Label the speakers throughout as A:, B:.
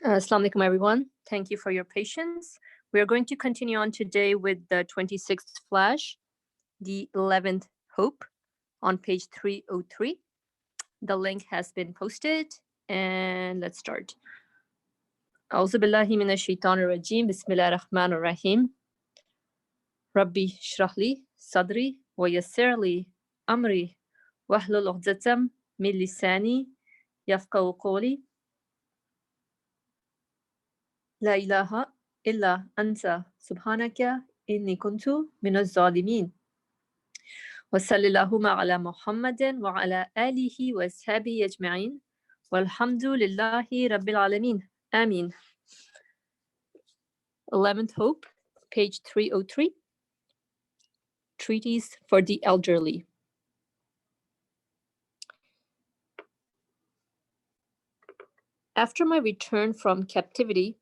A: Assalamu alaikum, everyone. Thank you for your patience. We are going to continue on today with the 26th flash, the 11th hope, on page 303. The link has been posted, and let's start. أعوذ بالله من الشيطان الرجيم بسم الله الرحمن الرحيم ربي اشرح لي صدري ويسر لي أمري واحلل عقدة من لساني يفقهوا قولي لا إله إلا أنت سبحانك إني كنت من الظالمين وصلى اللهم على محمد وعلى آله وصحبه أجمعين والحمد لله رب العالمين آمين. 11th Hope, page 303, Treatise for the Elderly. After my return from captivity,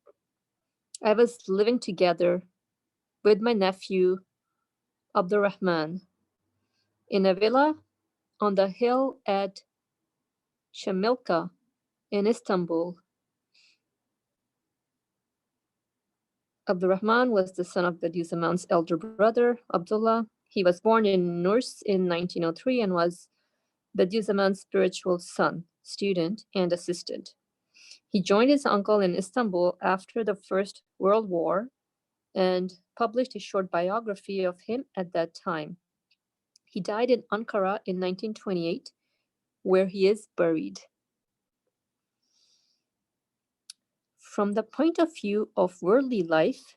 A: I was living together with my nephew Abdurrahman in a villa on the hill at Shamilka in Istanbul. Abdurrahman was the son of Bediüzzaman's elder brother, Abdullah. He was born in Nurs in 1903 and was Bediüzzaman's spiritual son, student, and assistant. He joined his uncle in Istanbul after the First World War and published a short biography of him at that time. He died in Ankara in 1928, where he is buried. From the point of view of worldly life,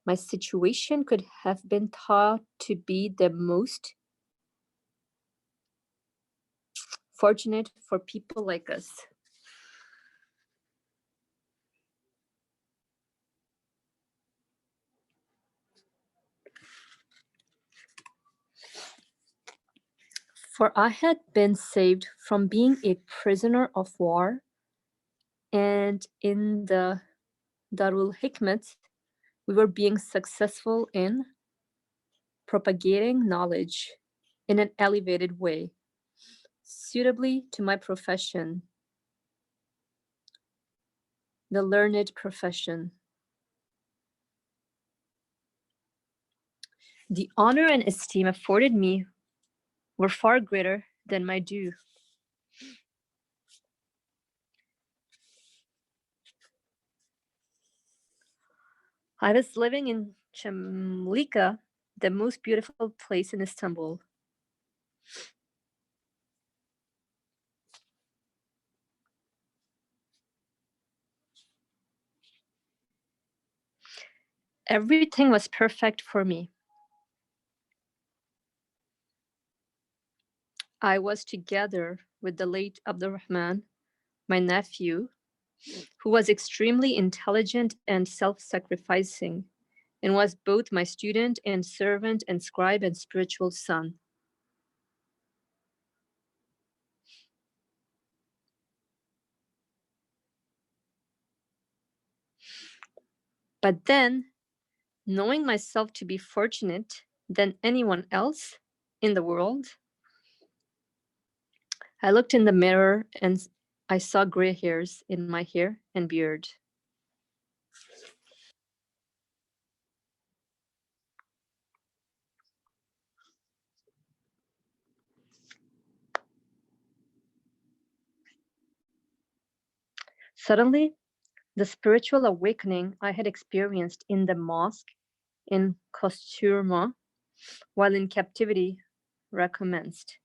A: my situation could have been thought to be the most fortunate for people like us. For I had been saved from being a prisoner of war, and in the Darul Hikmat, we were being successful in propagating knowledge in an elevated way, suitably to my profession, the learned profession. The honor and esteem afforded me were far greater than my due. I was living in Çamlıca, the most beautiful place in Istanbul. Everything was perfect for me. I was together with the late Abdurrahman, my nephew, who was extremely intelligent and self-sacrificing, and was both my student and servant and scribe and spiritual son. But then, knowing myself to be fortunate than anyone else in the world, I looked in the mirror and I saw gray hairs in my hair and beard. Suddenly, the spiritual awakening I had experienced in the mosque in Kosturma while in captivity recommenced.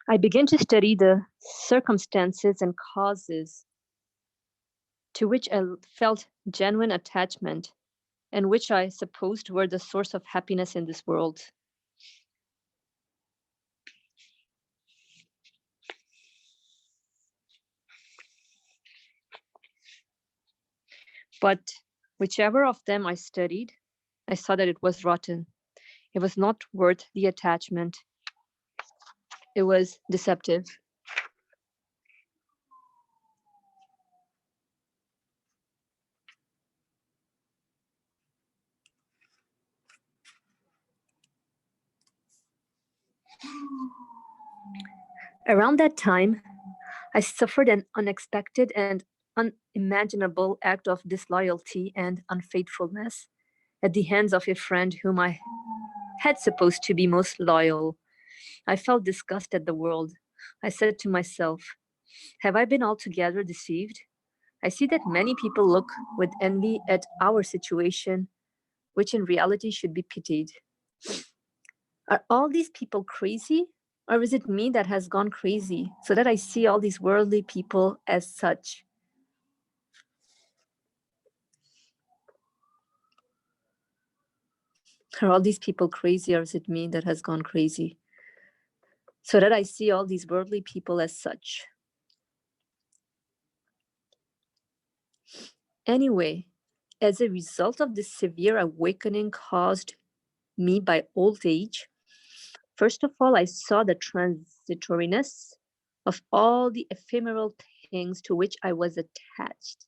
A: I began to study the circumstances and causes to which I felt genuine attachment and which I supposed were the source of happiness in this world. But whichever of them I studied, I saw that it was rotten. It was not worth the attachment. It was deceptive. Around that time, I suffered an unexpected and unimaginable act of disloyalty and unfaithfulness at the hands of a friend whom I had supposed to be most loyal. I felt disgust at the world. I said to myself, have I been altogether deceived? I see that many people look with envy at our situation, which in reality should be pitied. Are all these people crazy? Or is it me that has gone crazy so that I see all these worldly people as such? Are all these people crazy, or is it me that has gone crazy so that I see all these worldly people as such? Anyway, as a result of this severe awakening caused me by old age, first of all, I saw the transitoriness of all the ephemeral things to which I was attached.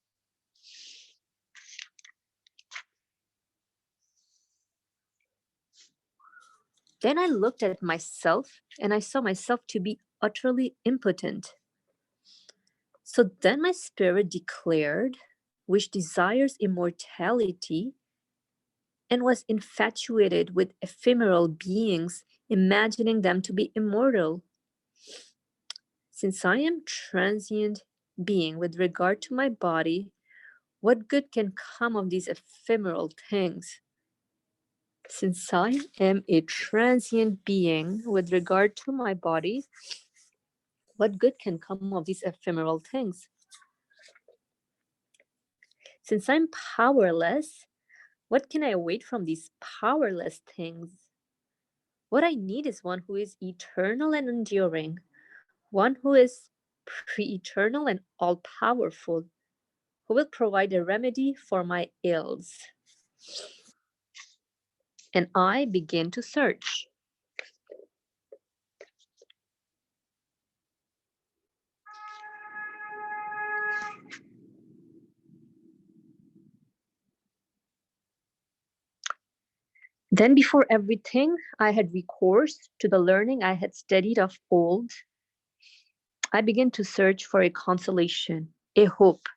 A: Then I looked at myself and I saw myself to be utterly impotent. So then my spirit declared, which desires immortality and was infatuated with ephemeral beings, imagining them to be immortal. Since I am transient being with regard to my body, what good can come of these ephemeral things? Since I am a transient being with regard to my body, what good can come of these ephemeral things? Since I'm powerless, what can I await from these powerless things? What I need is one who is eternal and enduring, one who is pre-eternal and all-powerful, who will provide a remedy for my ills. And I begin to search. Then before everything, I had recourse to the learning I had studied of old. I began to search for a consolation, a hope.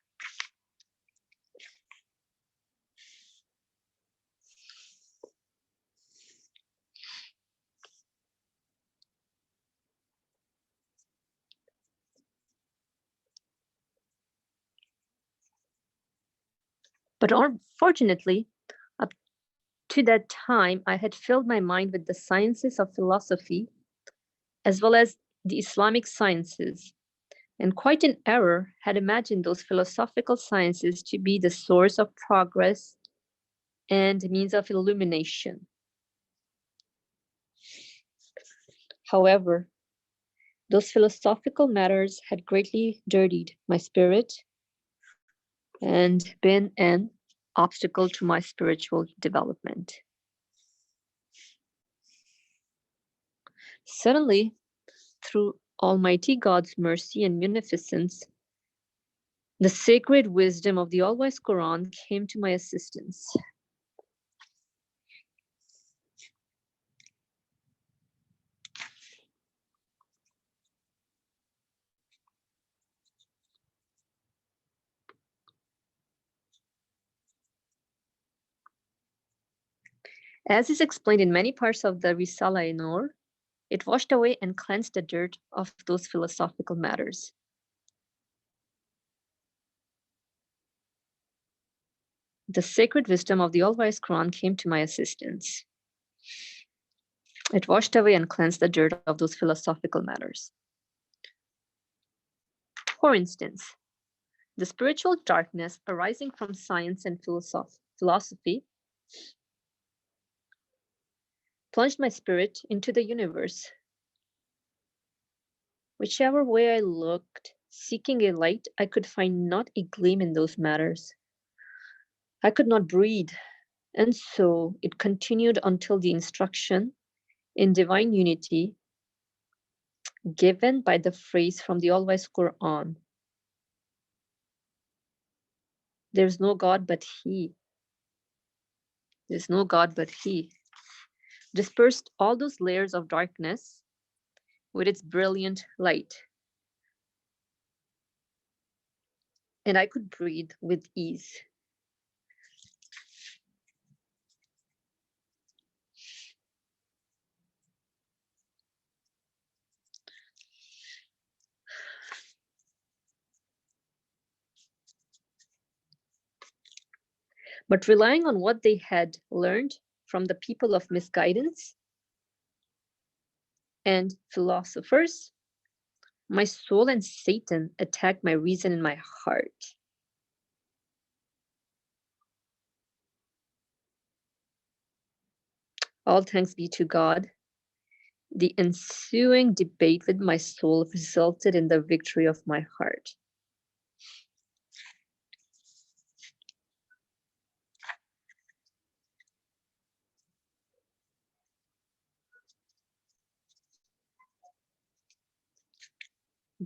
A: But unfortunately, up to that time, I had filled my mind with the sciences of philosophy as well as the Islamic sciences, and quite in error had imagined those philosophical sciences to be the source of progress and means of illumination. However, those philosophical matters had greatly dirtied my spirit and been an obstacle to my spiritual development. Suddenly, through Almighty God's mercy and munificence, the sacred wisdom of the all-wise Quran came to my assistance. As is explained in many parts of the risale-i, it washed away and cleansed the dirt of those philosophical matters. The sacred wisdom of the all-wise Quran came to my assistance. It washed away and cleansed the dirt of those philosophical matters. For instance, the spiritual darkness arising from science and philosophy plunged my spirit into the universe. Whichever way I looked, seeking a light, I could find not a gleam in those matters. I could not breathe, and so it continued until the instruction in divine unity given by the phrase from the all-wise Quran. There's no God but He. There's no God but He. Dispersed all those layers of darkness with its brilliant light, and I could breathe with ease. But relying on what they had learned from the people of misguidance and philosophers, my soul and Satan attacked my reason and my heart. All thanks be to God. The ensuing debate with my soul resulted in the victory of my heart.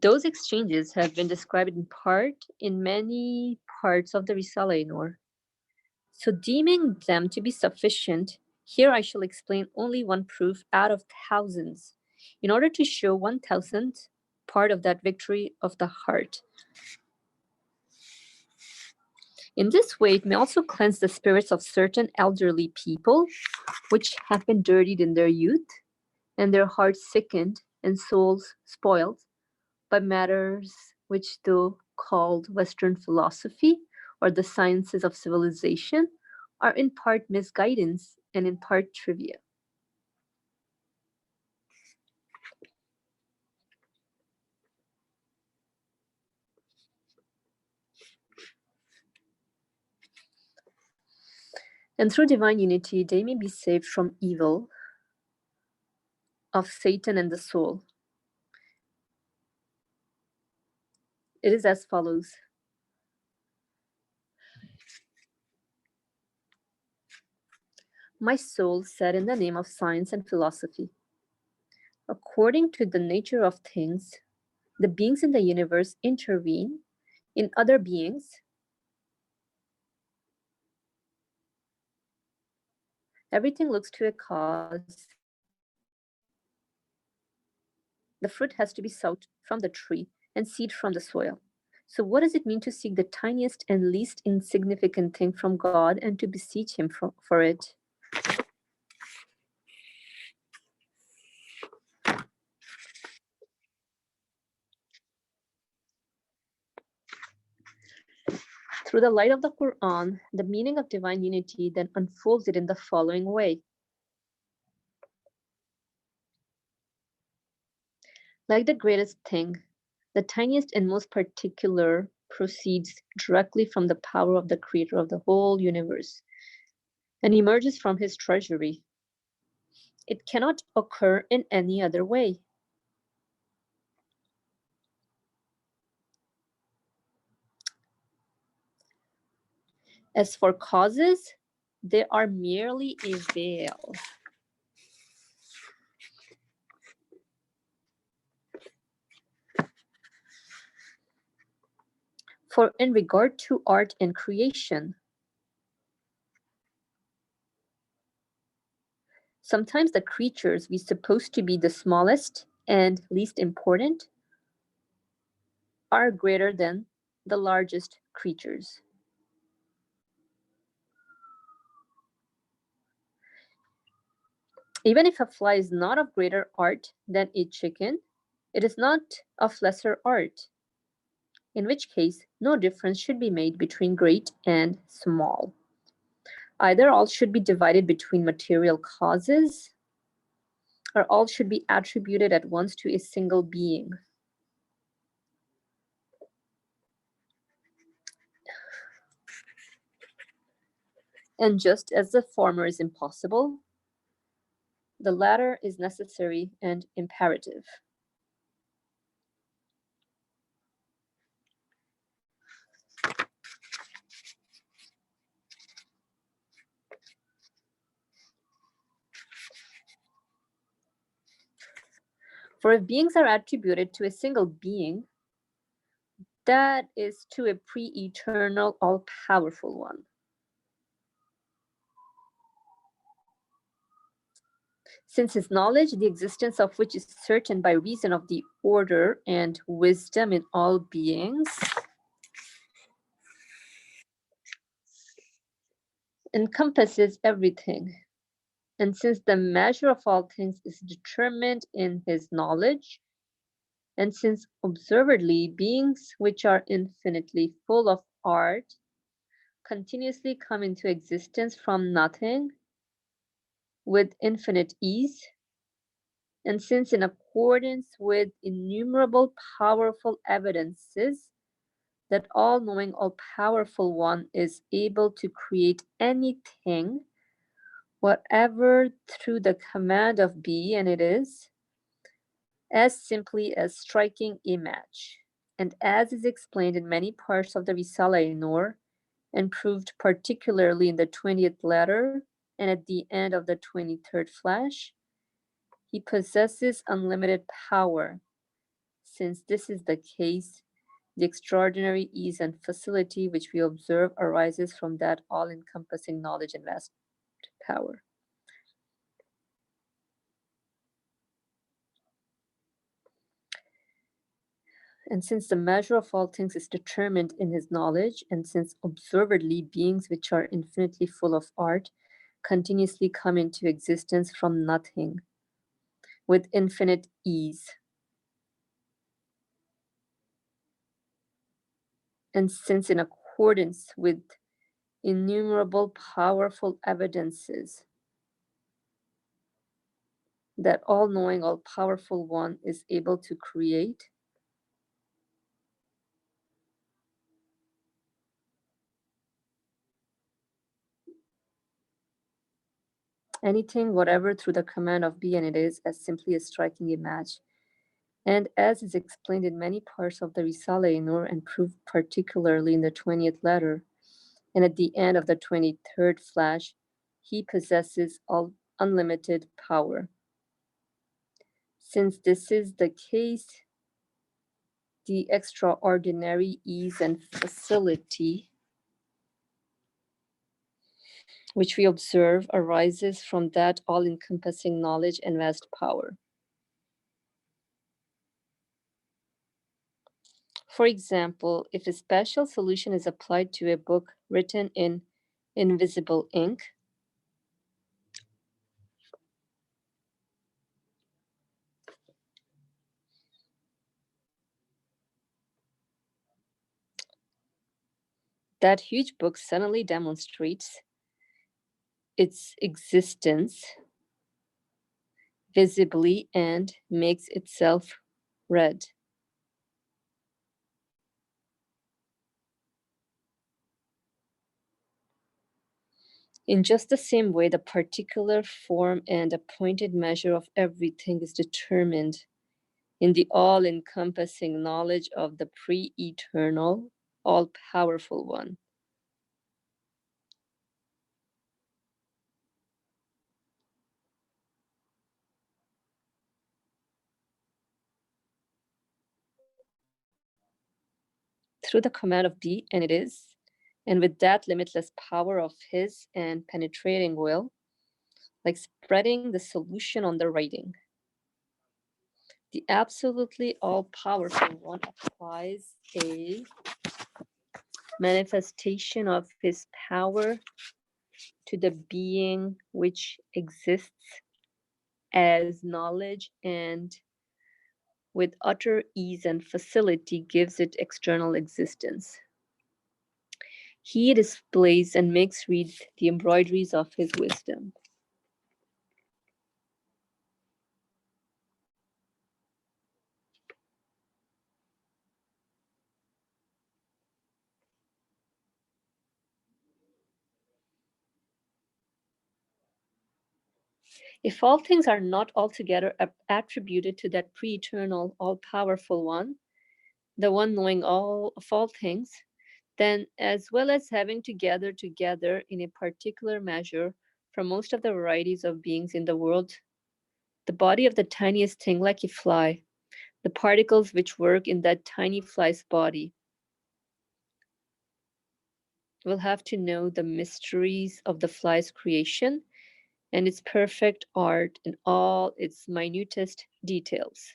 A: Those exchanges have been described in part in many parts of the risale-i. So deeming them to be sufficient, here I shall explain only one proof out of thousands, in order to show 1,000th part of that victory of the heart. In this way, it may also cleanse the spirits of certain elderly people, which have been dirtied in their youth, and their hearts sickened and souls spoiled by matters which, though called Western philosophy or the sciences of civilization, are in part misguidance and in part trivia. And through divine unity, they may be saved from evil of Satan and the soul. It is as follows. My soul said in the name of science and philosophy, according to the nature of things, the beings in the universe intervene in other beings. Everything looks to a cause. The fruit has to be sought from the tree and seed from the soil. So, what does it mean to seek the tiniest and least insignificant thing from God and to beseech Him for it? Through the light of the Quran, the meaning of divine unity then unfolds it in the following way. Like the greatest thing, the tiniest and most particular proceeds directly from the power of the creator of the whole universe and emerges from his treasury. It cannot occur in any other way. As for causes, they are merely a veil. For in regard to art and creation, sometimes the creatures we suppose to be the smallest and least important are greater than the largest creatures. Even if a fly is not of greater art than a chicken, it is not of lesser art, in which case no difference should be made between great and small. Either all should be divided between material causes, or all should be attributed at once to a single being. And just as the former is impossible, the latter is necessary and imperative. For if beings are attributed to a single being, that is to a pre-eternal, all-powerful one. since his knowledge, the existence of which is certain by reason of the order and wisdom in all beings, encompasses everything. And since the measure of all things is determined in his knowledge, and since observedly beings which are infinitely full of art continuously come into existence from nothing with infinite ease, and since in accordance with innumerable powerful evidences that all-knowing, all-powerful one is able to create anything, whatever through the command of be, and it is, as simply as striking a match, and as is explained in many parts of the risale-i, and proved particularly in the 20th letter and at the end of the 23rd flash, he possesses unlimited power. Since this is the case, the extraordinary ease and facility which we observe arises from that all-encompassing knowledge and vast power. And since the measure of all things is determined in his knowledge, and since observedly beings which are infinitely full of art continuously come into existence from nothing with infinite ease, and since in accordance with innumerable powerful evidences that all-knowing, all-powerful one is able to create, anything, whatever, through the command of be, and it is, as simply as striking a match. And as is explained in many parts of the risale-i, and proved particularly in the 20th letter, and at the end of the 23rd flash, he possesses all unlimited power. Since this is the case, the extraordinary ease and facility which we observe arises from that all-encompassing knowledge and vast power. For example, if a special solution is applied to a book written in invisible ink, that huge book suddenly demonstrates its existence visibly and makes itself read. In just the same way, the particular form and appointed measure of everything is determined in the all-encompassing knowledge of the pre-eternal, all-powerful one. Through the command of be, and it is, and with that limitless power of his and penetrating will, like spreading the solution on the writing. The absolutely all-powerful one applies a manifestation of his power to the being which exists as knowledge, and with utter ease and facility gives it external existence. He displays and makes read the embroideries of his wisdom. If all things are not altogether attributed to that pre-eternal, all-powerful one, the one knowing all of all things, then as well as having to gather together in a particular measure from most of the varieties of beings in the world, the body of the tiniest thing like a fly, the particles which work in that tiny fly's body, will have to know the mysteries of the fly's creation and its perfect art in all its minutest details.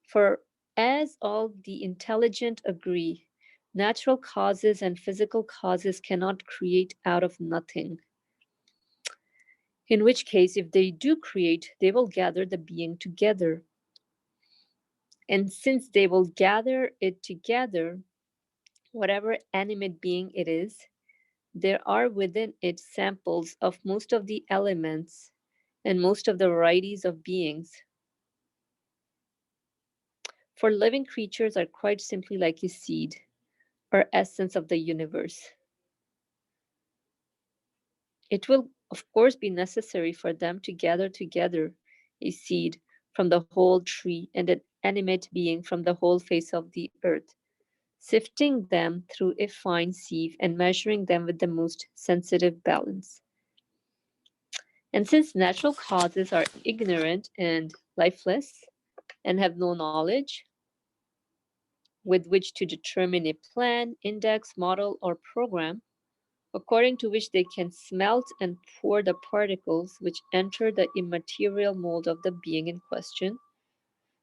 A: For as all the intelligent agree, natural causes and physical causes cannot create out of nothing. In which case, if they do create, they will gather the being together. And since they will gather it together, whatever animate being it is, there are within it samples of most of the elements and most of the varieties of beings. For living creatures are quite simply like a seed, or essence of the universe. It will, of course, be necessary for them to gather together a seed from the whole tree and an animate being from the whole face of the earth, sifting them through a fine sieve and measuring them with the most sensitive balance. And since natural causes are ignorant and lifeless and have no knowledge with which to determine a plan, index, model, or program, according to which they can smelt and pour the particles which enter the immaterial mold of the being in question,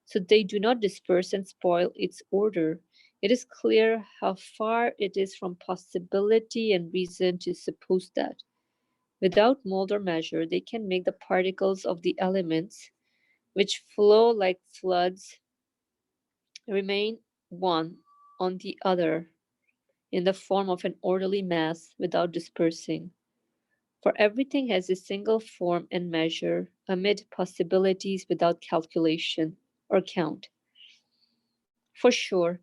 A: so they do not disperse and spoil its order, it is clear how far it is from possibility and reason to suppose that, without mold or measure, they can make the particles of the elements, which flow like floods, remain one on the other in the form of an orderly mass without dispersing. For everything has a single form and measure amid possibilities without calculation or count. For sure,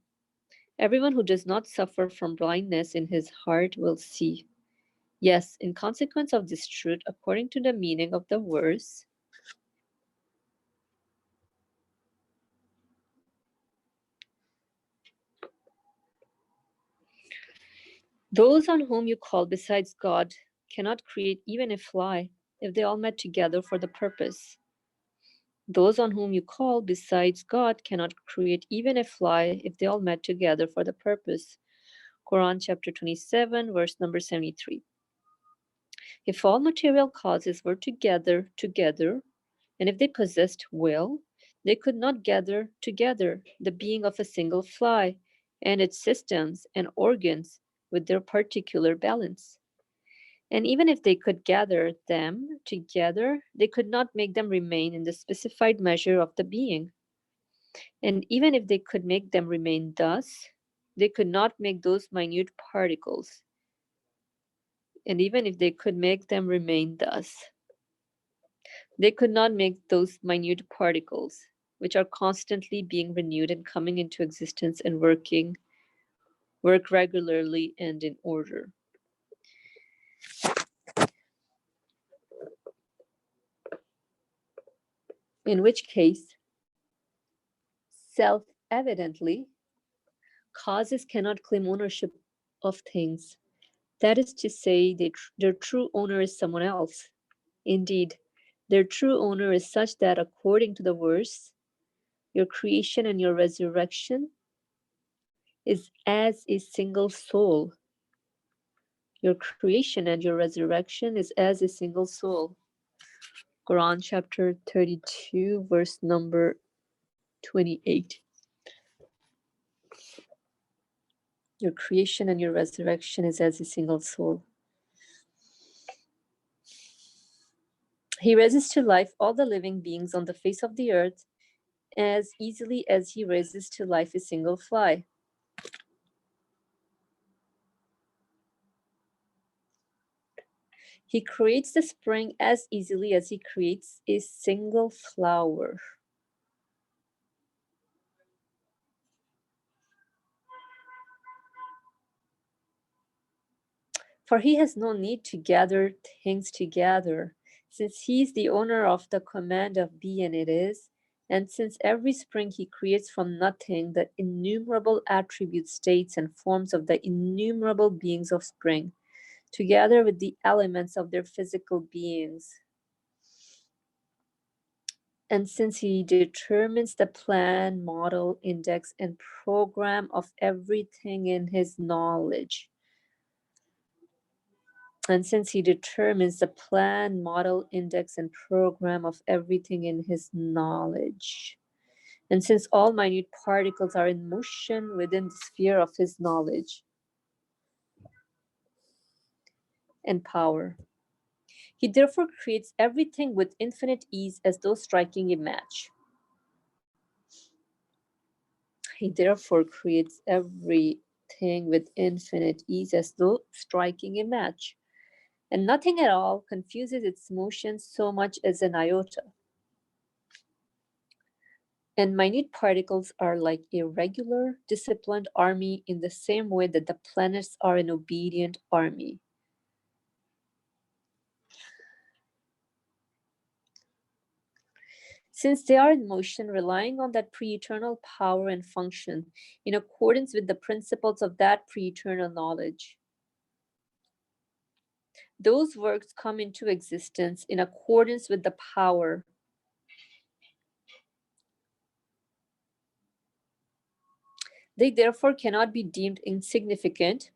A: everyone who does not suffer from blindness in his heart will see. Yes, in consequence of this truth, according to the meaning of the verse, those on whom you call besides God cannot create even a fly if they all met together for the purpose. Those on whom you call besides God cannot create even a fly if they all met together for the purpose. Quran chapter 27, verse number 73. If all material causes were together, and if they possessed will, they could not gather together the being of a single fly and its systems and organs with their particular balance. And even if they could gather them together, they could not make them remain in the specified measure of the being. And even if they could make them remain thus, they could not make those minute particles. And even if they could make them remain thus, they could not make those minute particles, which are constantly being renewed and coming into existence and work regularly and in order. In which case, self-evidently, causes cannot claim ownership of things. That is to say, their true owner is someone else. Indeed, their true owner is such that, according to the verse, your creation and your resurrection is as a single soul. Your creation and your resurrection is as a single soul. Quran chapter 32, verse number 28. Your creation and your resurrection is as a single soul. He raises to life all the living beings on the face of the earth as easily as he raises to life a single fly. He creates the spring as easily as he creates a single flower. For he has no need to gather things together, since he is the owner of the command of be and it is, and since every spring he creates from nothing the innumerable attributes, states, and forms of the innumerable beings of spring, together with the elements of their physical beings. And since he determines the plan, model, index, and program of everything in his knowledge, And since he determines the plan, model, index, and program of everything in his knowledge, and since all minute particles are in motion within the sphere of his knowledge and power, he therefore creates everything with infinite ease as though striking a match. He therefore creates everything with infinite ease as though striking a match. And nothing at all confuses its motion so much as an iota. And minute particles are like a regular, disciplined army in the same way that the planets are an obedient army. Since they are in motion, relying on that pre-eternal power and function in accordance with the principles of that pre-eternal knowledge, those works come into existence in accordance with the power. They therefore cannot be deemed insignificant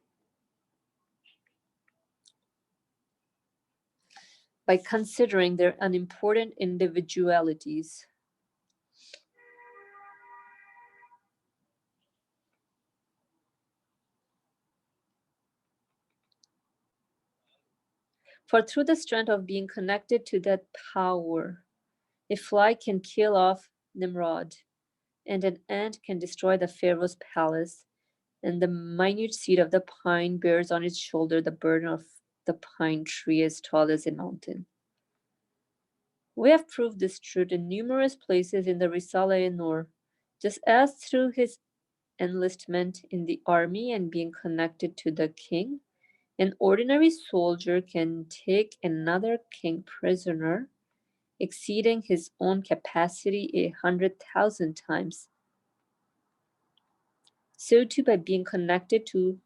A: by considering their unimportant individualities. For through the strength of being connected to that power, a fly can kill off Nimrod, and an ant can destroy the Pharaoh's palace, and the minute seed of the pine bears on its shoulder the burden of the pine tree as tall as a mountain. We have proved this truth in numerous places in the risale-i, just as through his enlistment in the army and being connected to the king, an ordinary soldier can take another king prisoner, exceeding his own capacity 100,000 times. So too, by being connected to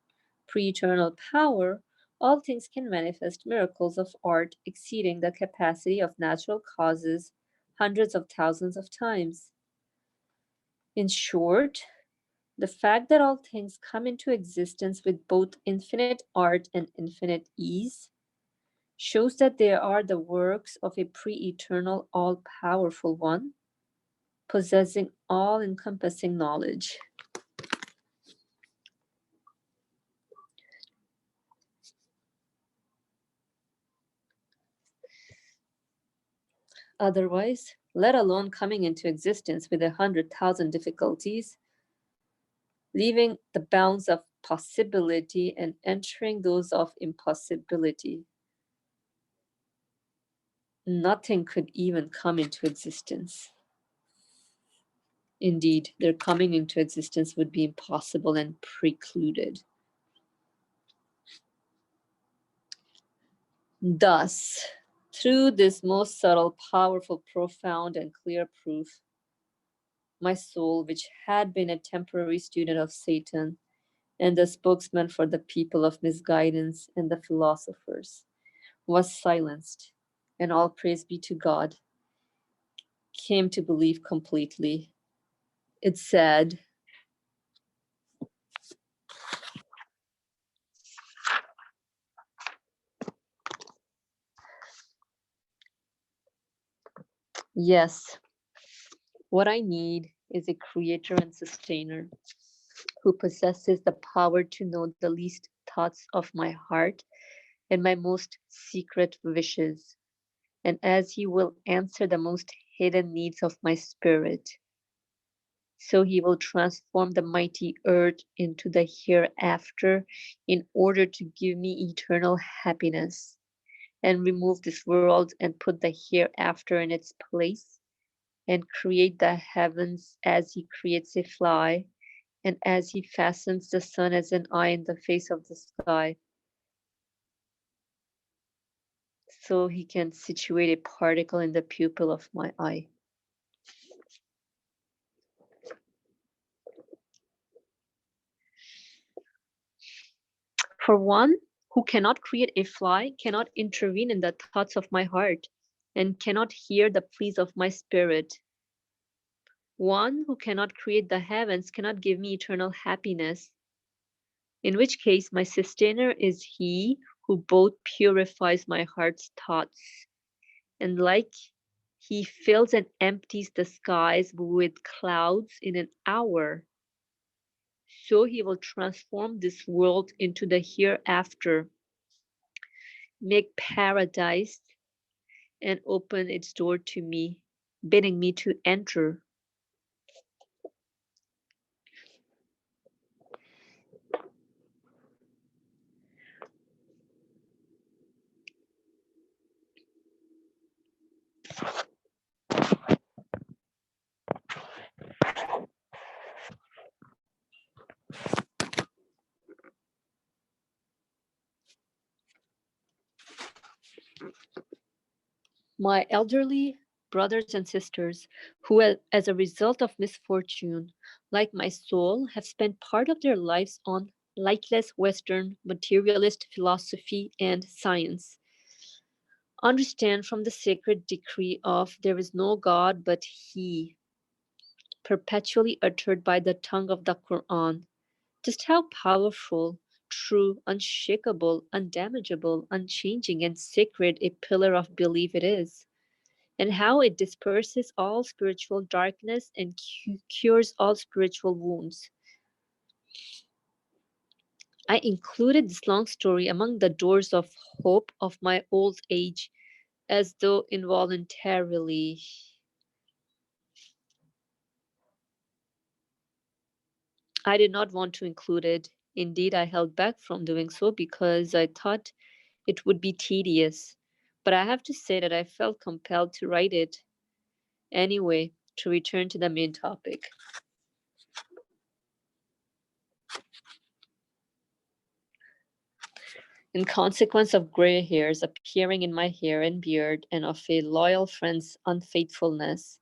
A: pre-eternal power, all things can manifest miracles of art exceeding the capacity of natural causes hundreds of thousands of times. In short, the fact that all things come into existence with both infinite art and infinite ease shows that they are the works of a pre-eternal, all-powerful one, possessing all-encompassing knowledge. Otherwise, let alone coming into existence with 100,000 difficulties, leaving the bounds of possibility and entering those of impossibility, nothing could even come into existence. Indeed, their coming into existence would be impossible and precluded. Thus, through this most subtle, powerful, profound, and clear proof, my soul, which had been a temporary student of Satan and the spokesman for the people of misguidance and the philosophers, was silenced, and all praise be to God, came to believe completely. It said, yes, what I need is a creator and sustainer who possesses the power to know the least thoughts of my heart and my most secret wishes, and as he will answer the most hidden needs of my spirit, so he will transform the mighty earth into the hereafter in order to give me eternal happiness, and remove this world and put the hereafter in its place, and create the heavens as he creates a fly, and as he fastens the sun as an eye in the face of the sky, so he can situate a particle in the pupil of my eye. For one who cannot create a fly cannot intervene in the thoughts of my heart and cannot hear the pleas of my spirit. One who cannot create the heavens cannot give me eternal happiness, in which case my sustainer is he who both purifies my heart's thoughts, and like he fills and empties the skies with clouds in an hour, so he will transform this world into the hereafter, make paradise, and open its door to me, bidding me to enter. My elderly brothers and sisters, who, as a result of misfortune, like my soul, have spent part of their lives on lightless Western materialist philosophy and science, understand from the sacred decree of there is no God but He, perpetually uttered by the tongue of the Quran, just how powerful, true, unshakable, undamageable, unchanging, and sacred a pillar of belief it is, and how it disperses all spiritual darkness and cures all spiritual wounds. I included this long story among the doors of hope of my old age, as though involuntarily. I did not want to include it. Indeed, I held back from doing so because I thought it would be tedious. But I have to say that I felt compelled to write it. Anyway, to return to the main topic. In consequence of gray hairs appearing in my hair and beard, and of a loyal friend's unfaithfulness,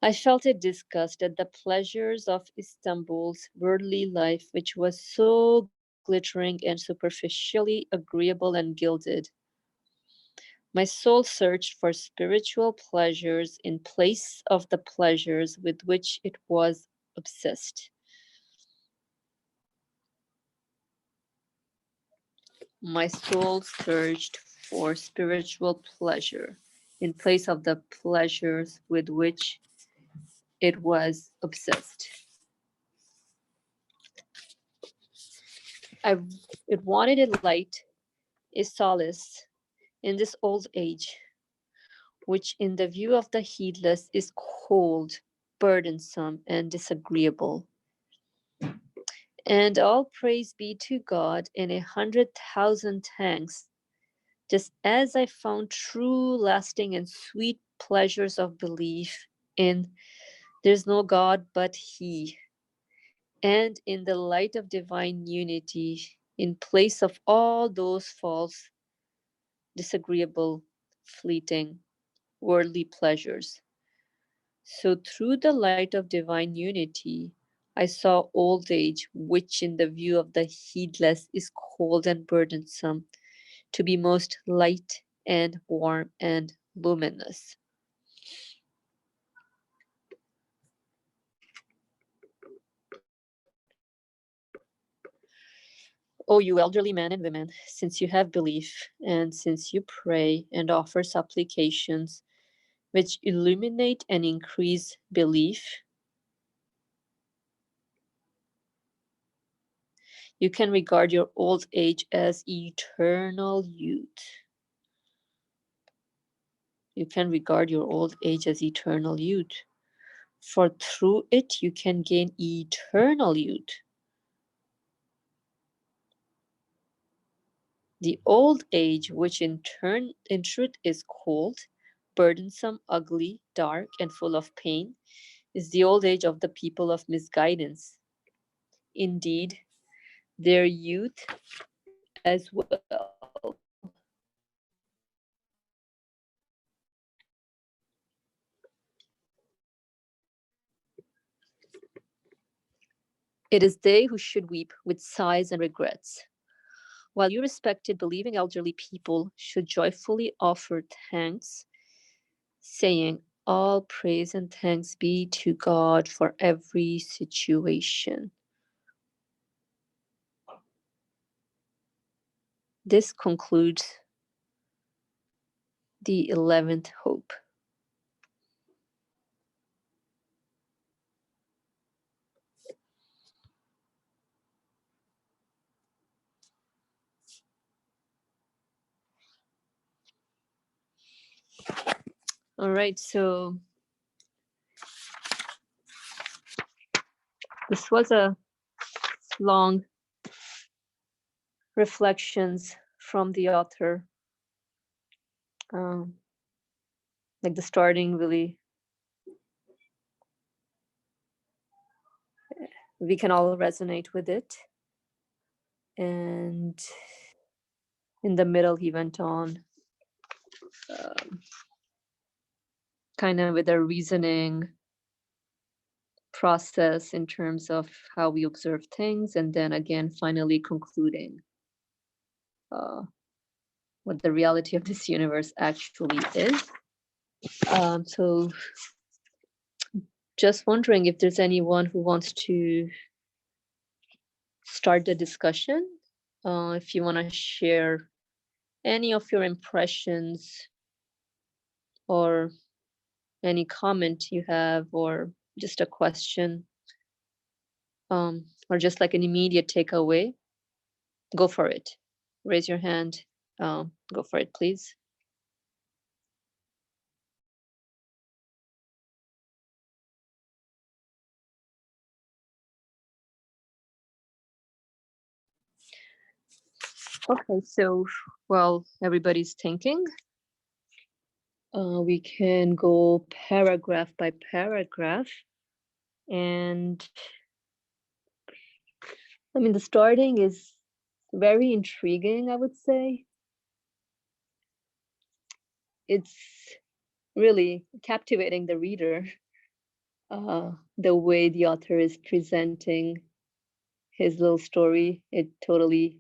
A: I felt a disgust at the pleasures of Istanbul's worldly life, which was so glittering and superficially agreeable and gilded. My soul searched for spiritual pleasures in place of the pleasures with which it was obsessed. My soul searched for spiritual pleasure in place of the pleasures with which it was obsessed. I, it wanted a light, a solace in this old age, which in the view of the heedless is cold, burdensome, and disagreeable. And all praise be to God and 100,000 thanks, just as I found true, lasting, and sweet pleasures of belief in there's no God but He, and in the light of divine unity, in place of all those false, disagreeable, fleeting, worldly pleasures. So, through the light of divine unity, I saw old age, which in the view of the heedless is cold and burdensome, to be most light and warm and luminous. O you elderly men and women, since you have belief, and since you pray and offer supplications which illuminate and increase belief, you can regard your old age as eternal youth. You can regard your old age as eternal youth, for through it you can gain eternal youth. The old age, which in truth is cold, burdensome, ugly, dark, and full of pain, is the old age of the people of misguidance. Indeed, their youth as well. It is they who should weep with sighs and regrets, while you respected, believing elderly people should joyfully offer thanks, saying, all praise and thanks be to God for every situation. this concludes the 11th hope. All right, so this was a long reflections from the author. Like the starting really, we can all resonate with it. And in the middle, he went on kind of with a reasoning process in terms of how we observe things, and then again, finally concluding what the reality of this universe actually is. So just wondering if there's anyone who wants to start the discussion. If you want to share any of your impressions or any comment you have, or just a question, or just like an immediate takeaway, go for it. Raise your hand. Go for it, please. Okay, so while everybody's thinking, we can go paragraph by paragraph. And I mean, the starting is very intriguing, I would say. It's really captivating the reader, the way the author is presenting his little story. It totally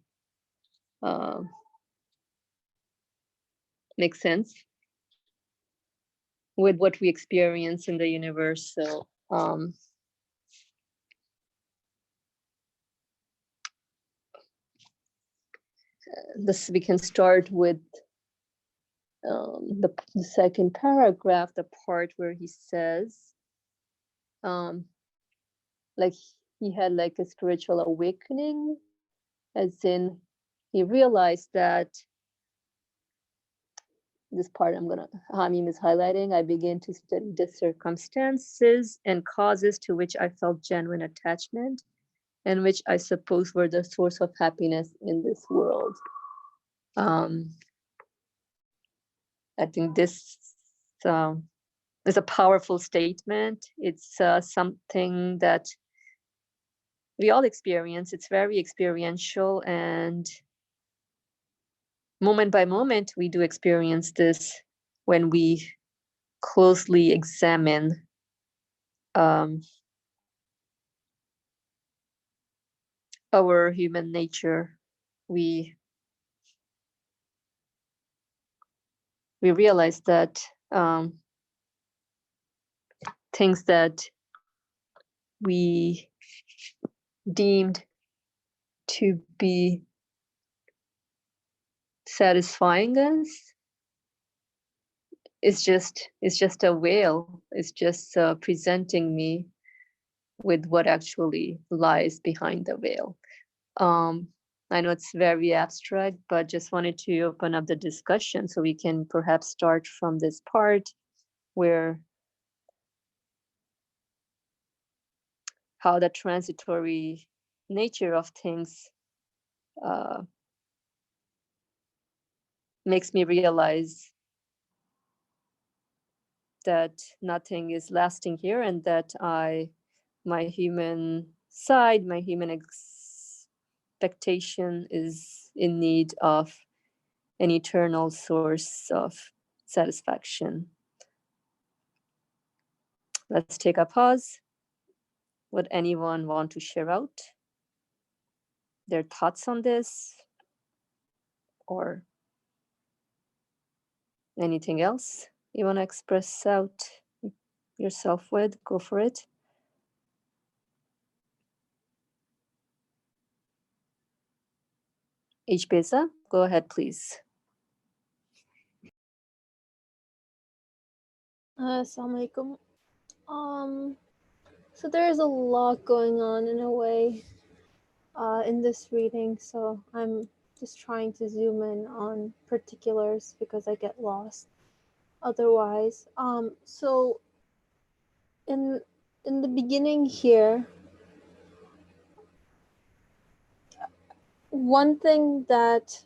A: makes sense with what we experience in the universe. So this, we can start with the second paragraph, the part where he says, like he had like a spiritual awakening, as in he realized that this part Hamim is highlighting, I began to study the circumstances and causes to which I felt genuine attachment and which I suppose were the source of happiness in this world. I think this is a powerful statement. It's something that we all experience. It's very experiential, and moment by moment, we do experience this when we closely examine our human nature. We realize that things that we deemed to be satisfying us is just a veil. It's just presenting me with what actually lies behind the veil. I know it's very abstract, but just wanted to open up the discussion so we can perhaps start from this part where how the transitory nature of things makes me realize that nothing is lasting here, and that my human side, my human expectation is in need of an eternal source of satisfaction. Let's take a pause. Would anyone want to share out their thoughts on this or anything else you want to express out yourself with? Go for it. Beza, go ahead, please.
B: Assalamu alaikum. So there's a lot going on in a way in this reading, so I'm just trying to zoom in on particulars because I get lost otherwise. So in the beginning here, one thing that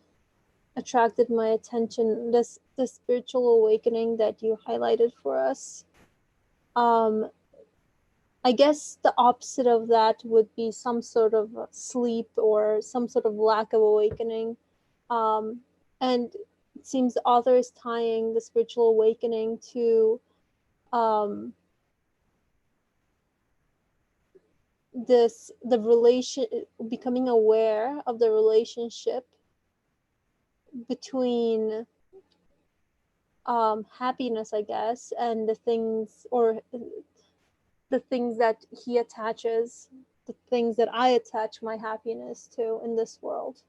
B: attracted my attention, this the spiritual awakening that you highlighted for us. I guess the opposite of that would be some sort of sleep or some sort of lack of awakening. And it seems the author is tying the spiritual awakening to the relation, becoming aware of the relationship between happiness, I guess, and the things, or the things that he attaches, the things that I attach my happiness to in this world.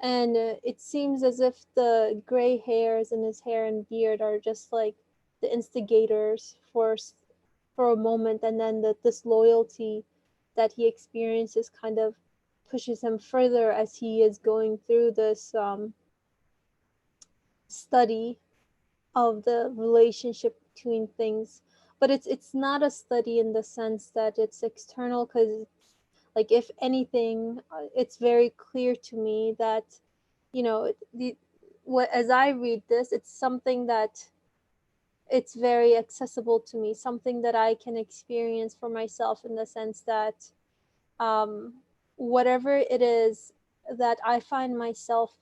B: And it seems as if the gray hairs in his hair and beard are just like the instigators for a moment, and then the disloyalty that he experiences kind of pushes him further as he is going through this study of the relationship between things. But it's not a study in the sense that it's external, because like, if anything, it's very clear to me that, you know, as I read this, it's something that it's very accessible to me, something that I can experience for myself, in the sense that whatever it is that I find myself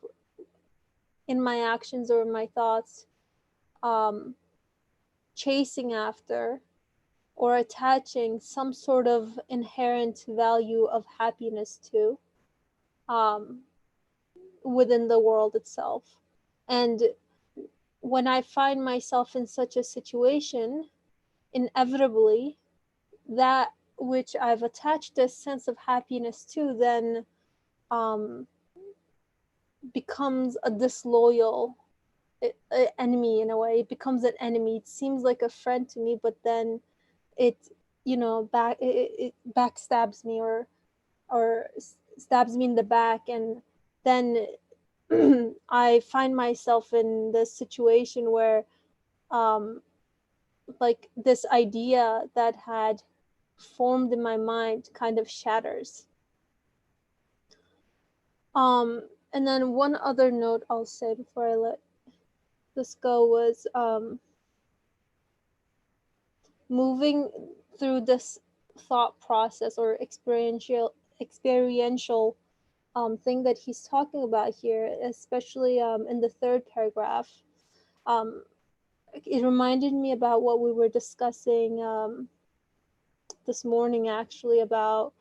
B: in my actions or my thoughts um, chasing after or attaching some sort of inherent value of happiness to um, within the world itself. And when I find myself in such a situation, inevitably, that which I've attached a sense of happiness to then um, becomes a disloyal enemy in a way. It becomes an enemy. It seems like a friend to me, but then it, it backstabs me, or stabs me in the back, and then I find myself in this situation where like this idea that had formed in my mind kind of shatters. And then one other note I'll say before I let this go was moving through this thought process or experiential thing that he's talking about here, especially in the third paragraph. It reminded me about what we were discussing this morning, actually, about,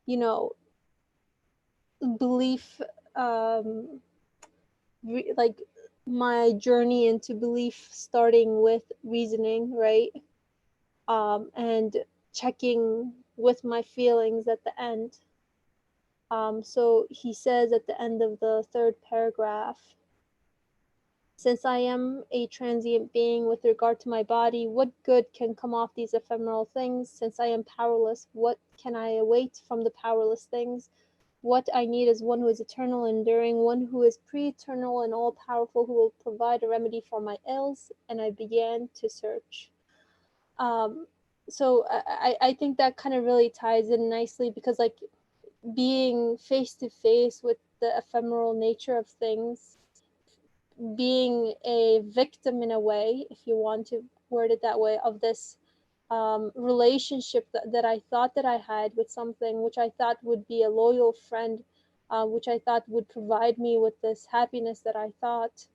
B: you know, belief, like my journey into belief starting with reasoning, right? And checking with my feelings at the end. So he says at the end of the third paragraph, since I am a transient being with regard to my body, what good can come off these ephemeral things? Since I am powerless, what can I await from the powerless things? What I need is one who is eternal, enduring, one who is pre-eternal and all-powerful, who will provide a remedy for my ills. And I began to search. So I think that kind of really ties in nicely, because like being face to face with the ephemeral nature of things, being a victim in a way, if you want to word it that way, of this relationship that I thought that I had with something which I thought would be a loyal friend, which I thought would provide me with this happiness that I thought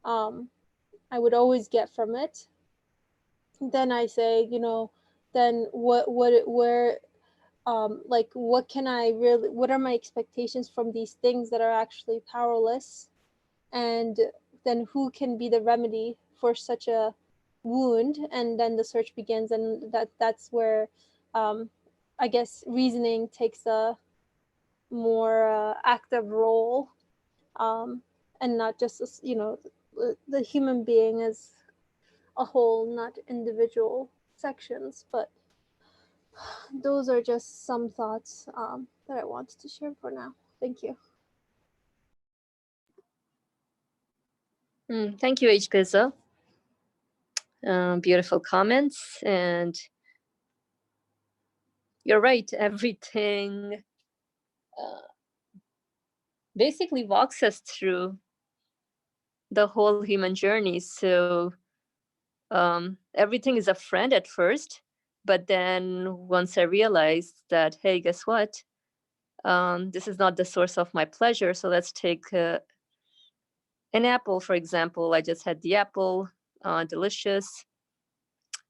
B: I would always get from it. Then I say, then where, like, what can I really, what are my expectations from these things that are actually powerless? And then who can be the remedy for such a wound? And then the search begins, and that's where I guess reasoning takes a more active role. and not just the human being as a whole, not individual sections. But those are just some thoughts that I wanted to share for now. Thank you.
A: Thank you, H. Pizza. Beautiful comments, and you're right. Everything basically walks us through the whole human journey. So everything is a friend at first, but then once I realized that, hey, guess what? This is not the source of my pleasure. So let's take an apple, for example. I just had the apple, delicious,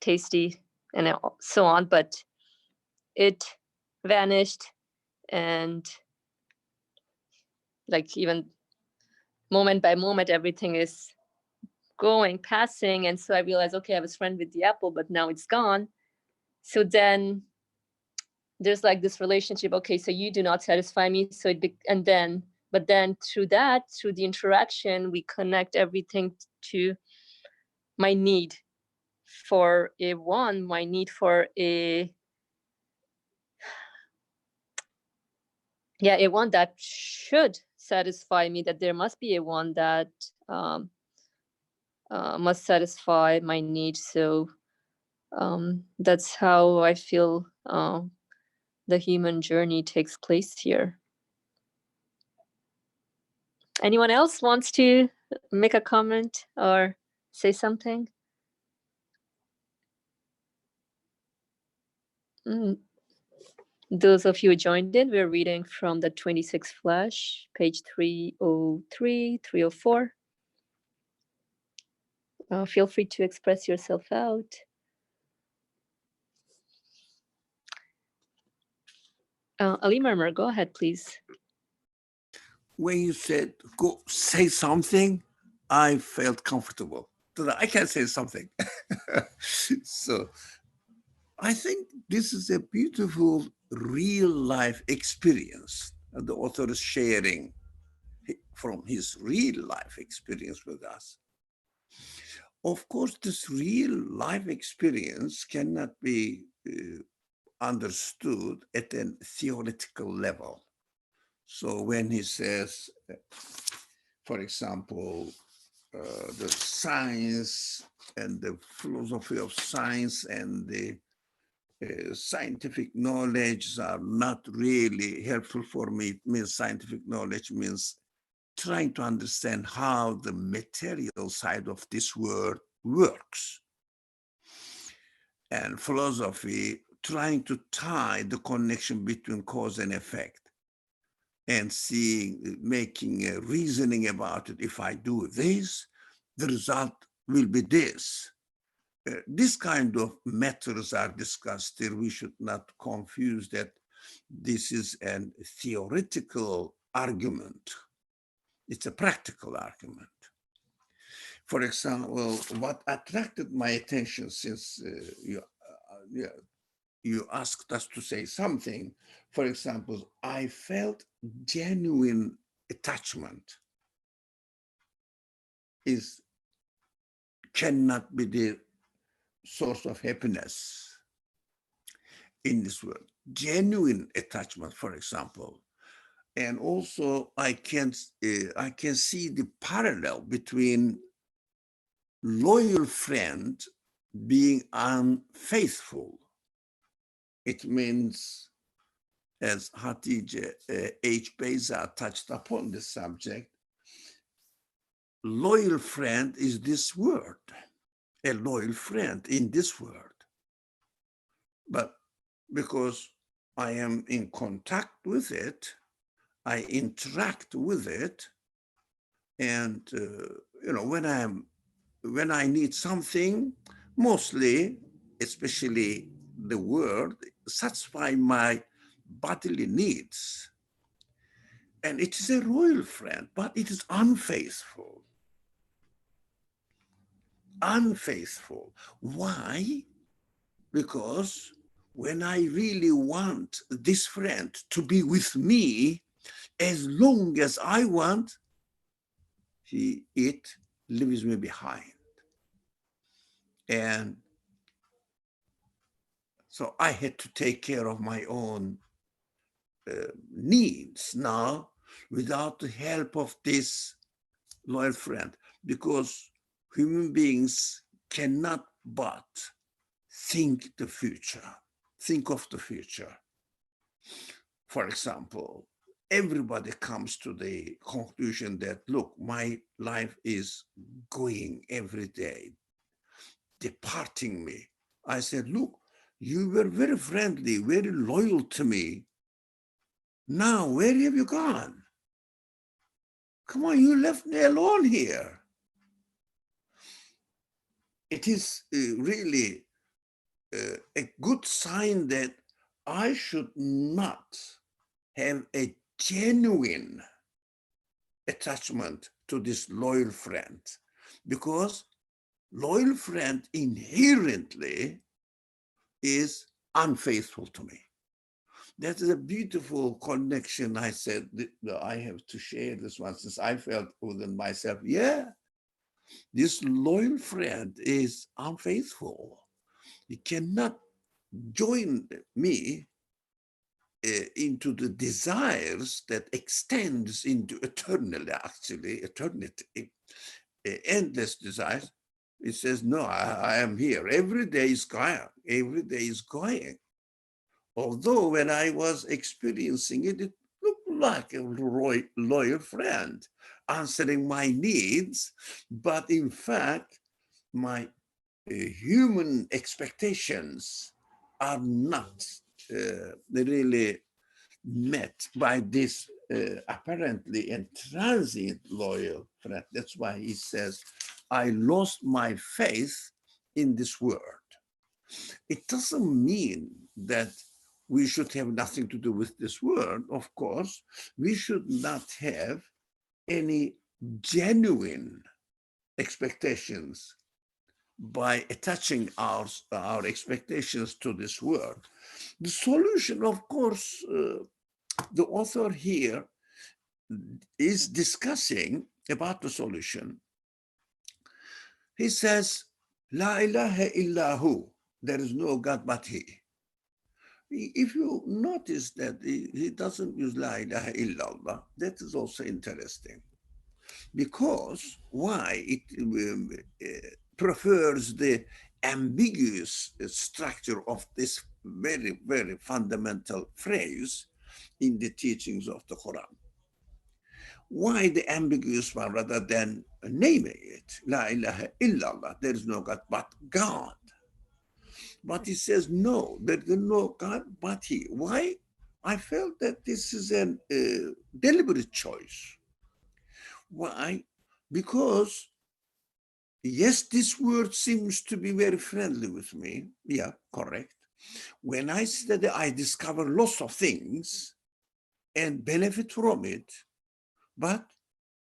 A: tasty, and so on, but it vanished, and like even moment by moment, everything is going, passing. And so I realized, okay, I was friend with the apple, but now it's gone. So then there's like this relationship. Okay, so you do not satisfy me. So but then through the interaction, we connect everything to my need for a one, my need for a one that should satisfy me, that there must be a one that must satisfy my need. So that's how I feel the human journey takes place here. Anyone else wants to make a comment or say something? Those of you who joined in, we're reading from the 26th Flash, page 303, 304. Feel free to express yourself out. Ali Murmur, go ahead, please.
C: When you said, go say something, I felt comfortable. I can say something. So I think this is a beautiful real life experience the author is sharing from his real life experience with us. Of course, this real life experience cannot be understood at a theoretical level. So when he says, for example, the science and the philosophy of science and the scientific knowledge are not really helpful for me. It means scientific knowledge means trying to understand how the material side of this world works. And philosophy, trying to tie the connection between cause and effect and making a reasoning about it. If I do this, the result will be this. This kind of matters are discussed here. We should not confuse that this is a theoretical argument. It's a practical argument. For example, what attracted my attention since you asked us to say something, for example, I felt genuine attachment cannot be the source of happiness in this world. Genuine attachment, for example. And also I can see the parallel between loyal friend being unfaithful. It means, as Hatice H. Beza touched upon this subject, loyal friend is this word, a loyal friend in this world. But because I am in contact with it, I interact with it, and when I need something, mostly, especially the word, satisfy my bodily needs. And it is a royal friend, but it is unfaithful. Unfaithful. Why? Because when I really want this friend to be with me, as long as I want, it leaves me behind. And so I had to take care of my own needs now without the help of this loyal friend, because human beings cannot but think the future, think of the future. For example, everybody comes to the conclusion that, look, my life is going every day, departing me. I said, look, you were very friendly, very loyal to me. Now, where have you gone? Come on, you left me alone here. It is really a good sign that I should not have a genuine attachment to this loyal friend, because loyal friend inherently is unfaithful to me. That is a beautiful connection. I said that I have to share this one, since I felt within myself, yeah, this loyal friend is unfaithful. He cannot join me into the desires that extends into eternally, actually, eternity, endless desires. It says, no, I am here. Every day is going. Every day is going. Although when I was experiencing it, it looked like a loyal friend answering my needs. But in fact, my human expectations are not really met by this apparently and transient loyal friend. That's why he says, I lost my faith in this world. It doesn't mean that we should have nothing to do with this world. Of course, we should not have any genuine expectations by attaching our expectations to this world. The solution, of course, the author here is discussing about the solution. He says, La ilaha illahu, there is no God but He. If you notice that he doesn't use La ilaha illallah, that is also interesting. Because why? It prefers the ambiguous structure of this very, very fundamental phrase in the teachings of the Quran. Why the ambiguous one rather than naming it? La ilaha illallah, there is no God but God. But he says, no, there is no God but He. Why? I felt that this is a deliberate choice. Why? Because, yes, this word seems to be very friendly with me. Yeah, correct. When I study, I discover lots of things and benefit from it, but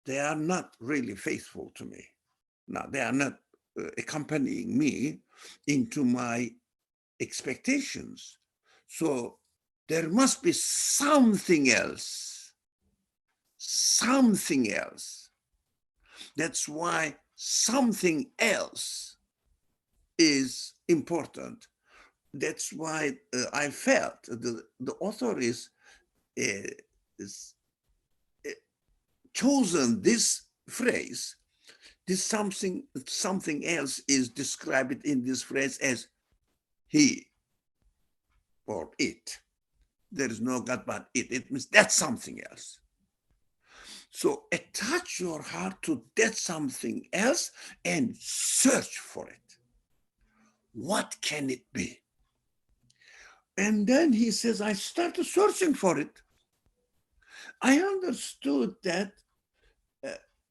C: they are not really faithful to me. Now, they are not accompanying me into my expectations. So there must be something else. Something else. That's why something else is important. That's why I felt the author is chosen this phrase. This something else is described in this phrase as He or it. There is no God but it. It means that's something else. So attach your heart to that something else and search for it. What can it be? And then he says, I started searching for it. I understood that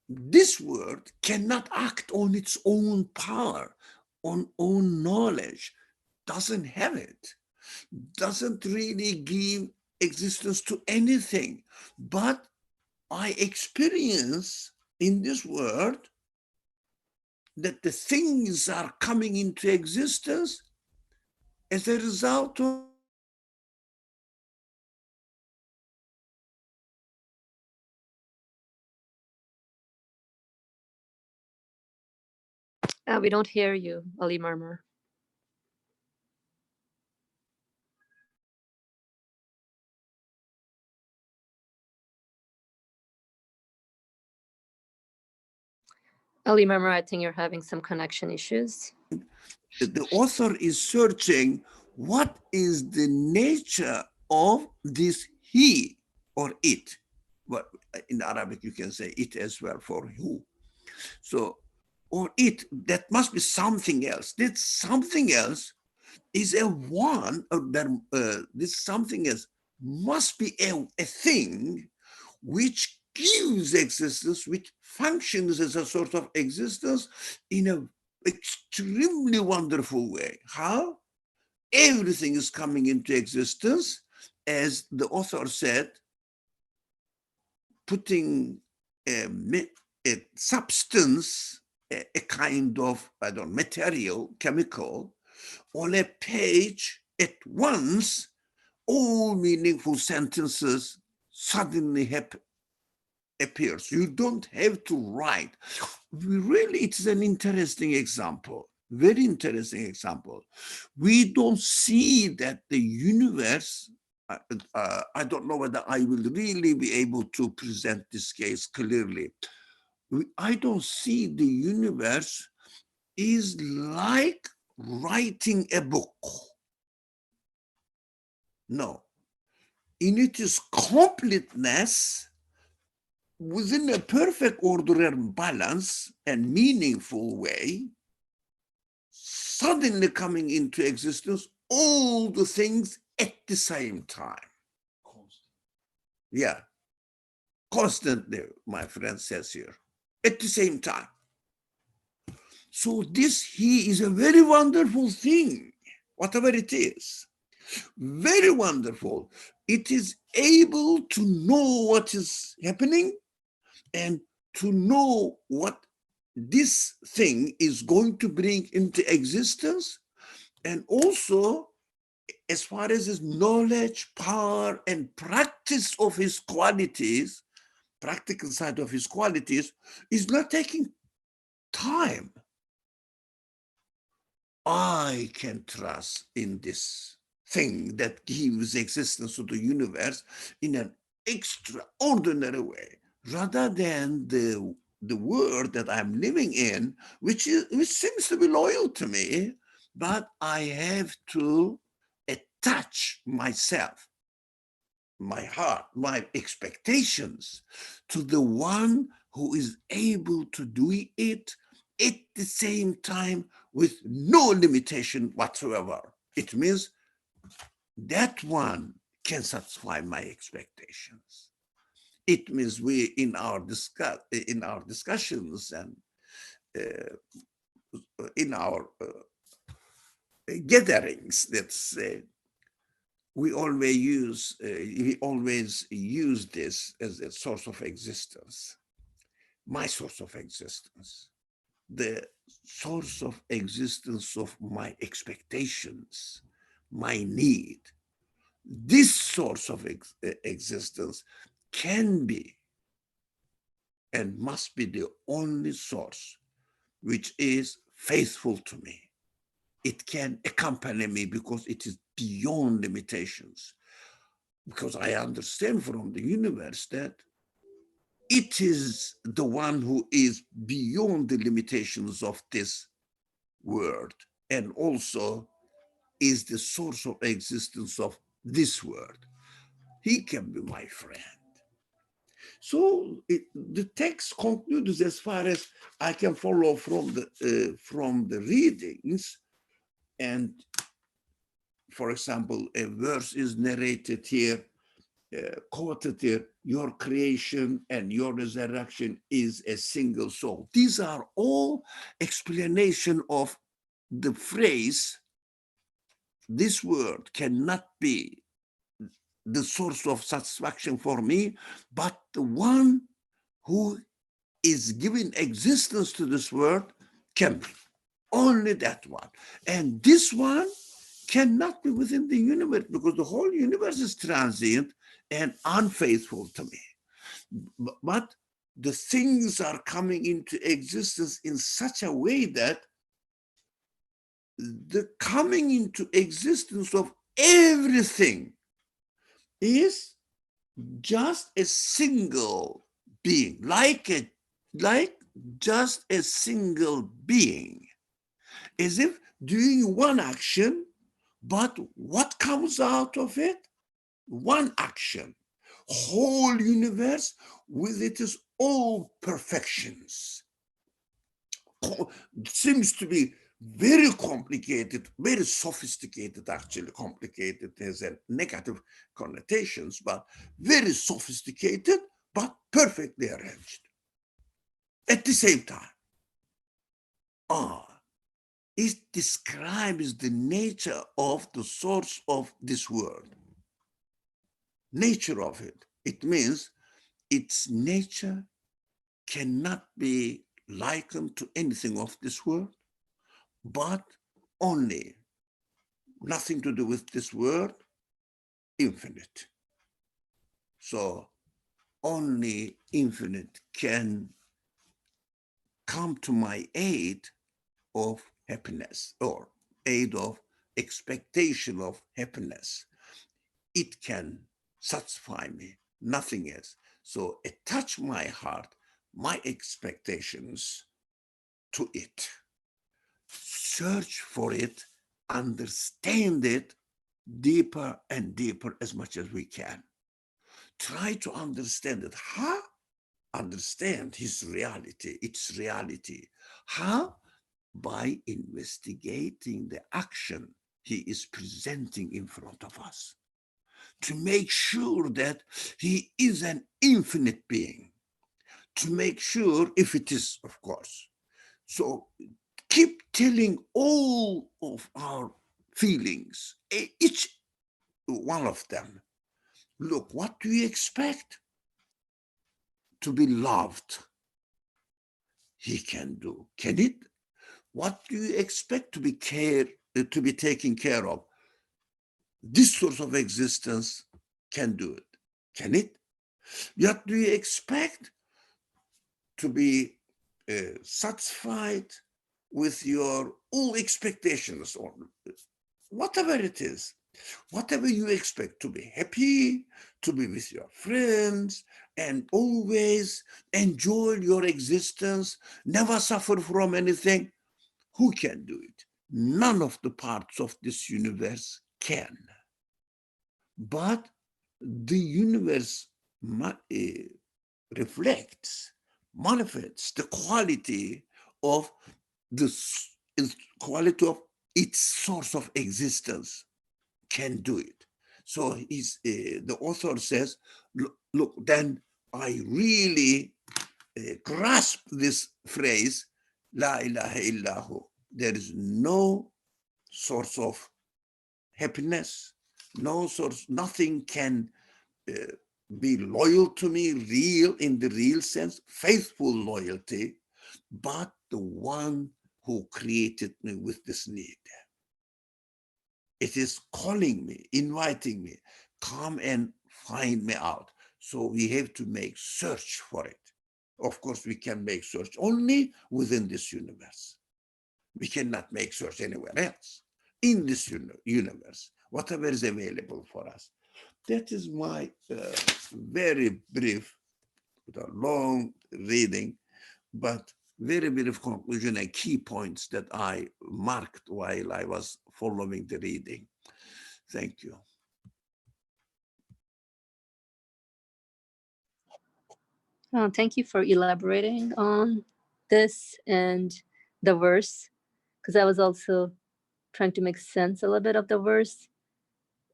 C: this word cannot act on its own power, on own knowledge, doesn't have it, doesn't really give existence to anything. But I experience in this world that the things are coming into existence as a result of
A: We don't hear you, Ali Marmar. Ali Marmar, I think you're having some connection issues.
C: The author is searching what is the nature of this he or it. Well, in Arabic, you can say it as well for who. So, or it, that must be something else. That something else is a one, or this something else must be a thing which gives existence, which functions as a sort of existence in an extremely wonderful way. How? Everything is coming into existence, as the author said, putting a substance, a kind of, I don't know, material, chemical, on a page at once, all meaningful sentences suddenly appears. You don't have to write. Really, it's an interesting example, very interesting example. We don't see that the universe, I don't know whether I will really be able to present this case clearly. I don't see the universe is like writing a book. No. In its completeness, within a perfect order and balance and meaningful way, suddenly coming into existence, all the things at the same time. Yeah, constantly, my friend says here, at the same time. So this he is a very wonderful thing, whatever it is. Very wonderful. It is able to know what is happening and to know what this thing is going to bring into existence, and also as far as his knowledge, power, and practice of his qualities, practical side of his qualities, is not taking time. I can trust in this thing that gives existence to the universe in an extraordinary way, rather than the world that I'm living in, which seems to be loyal to me, but I have to attach myself, my heart, my expectations to the one who is able to do it at the same time with no limitation whatsoever. It means that one can satisfy my expectations. It means we, in our discussions and in our gatherings, let's say, we always use this as a source of existence, my source of existence, the source of existence of my expectations, my need. This source of existence can be and must be the only source which is faithful to me. It can accompany me because it is beyond limitations. Because I understand from the universe that it is the one who is beyond the limitations of this world, and also is the source of existence of this world. He can be my friend. So the text concludes, as far as I can follow from the readings. And for example, a verse is narrated here, quoted here: your creation and your resurrection is a single soul. These are all explanation of the phrase, this world cannot be the source of satisfaction for me, but the one who is giving existence to this world can be. Only that one. And this one cannot be within the universe, because the whole universe is transient and unfaithful to me. But the things are coming into existence in such a way that the coming into existence of everything is just a single being, like just a single being, as if doing one action, but what comes out of it? One action. Whole universe with its all perfections. Seems to be very complicated, very sophisticated, actually complicated has a negative connotations, but very sophisticated, but perfectly arranged. At the same time, it describes the nature of the source of this world. Nature of it. It means its nature cannot be likened to anything of this world, but only nothing to do with this world, infinite. So only infinite can come to my aid of happiness or aid of expectation of happiness. It can satisfy me, nothing else. So attach my heart, my expectations to it. Search for it, understand it deeper and deeper as much as we can. Try to understand it. How? Understand his reality, its reality. How? By investigating the action he is presenting in front of us, to make sure that he is an infinite being, to make sure, if it is, of course. So keep telling all of our feelings, each one of them, look, what do you expect? To be loved. He can do. Can it? What do you expect to be taken care of? This source of existence can do it. Can it? What do you expect to be satisfied with your all expectations, or whatever it is? Whatever you expect, to be happy, to be with your friends, and always enjoy your existence, never suffer from anything. Who can do it? None of the parts of this universe can. But the universe reflects, manifests the quality of its source of existence, can do it. So the author says, look, then I really grasp this phrase, La ilaha illahu. There is no source of happiness, no source, nothing can be loyal to me, real in the real sense, faithful loyalty, but the one who created me with this need. It is calling me, inviting me, come and find me out. So we have to make search for it. Of course, we can make search only within this universe. We cannot make search anywhere else. In this universe, whatever is available for us. That is my very brief, long reading, but very brief conclusion and key points that I marked while I was following the reading. Thank you.
A: Thank you for elaborating on this and the verse, because I was also trying to make sense a little bit of the verse.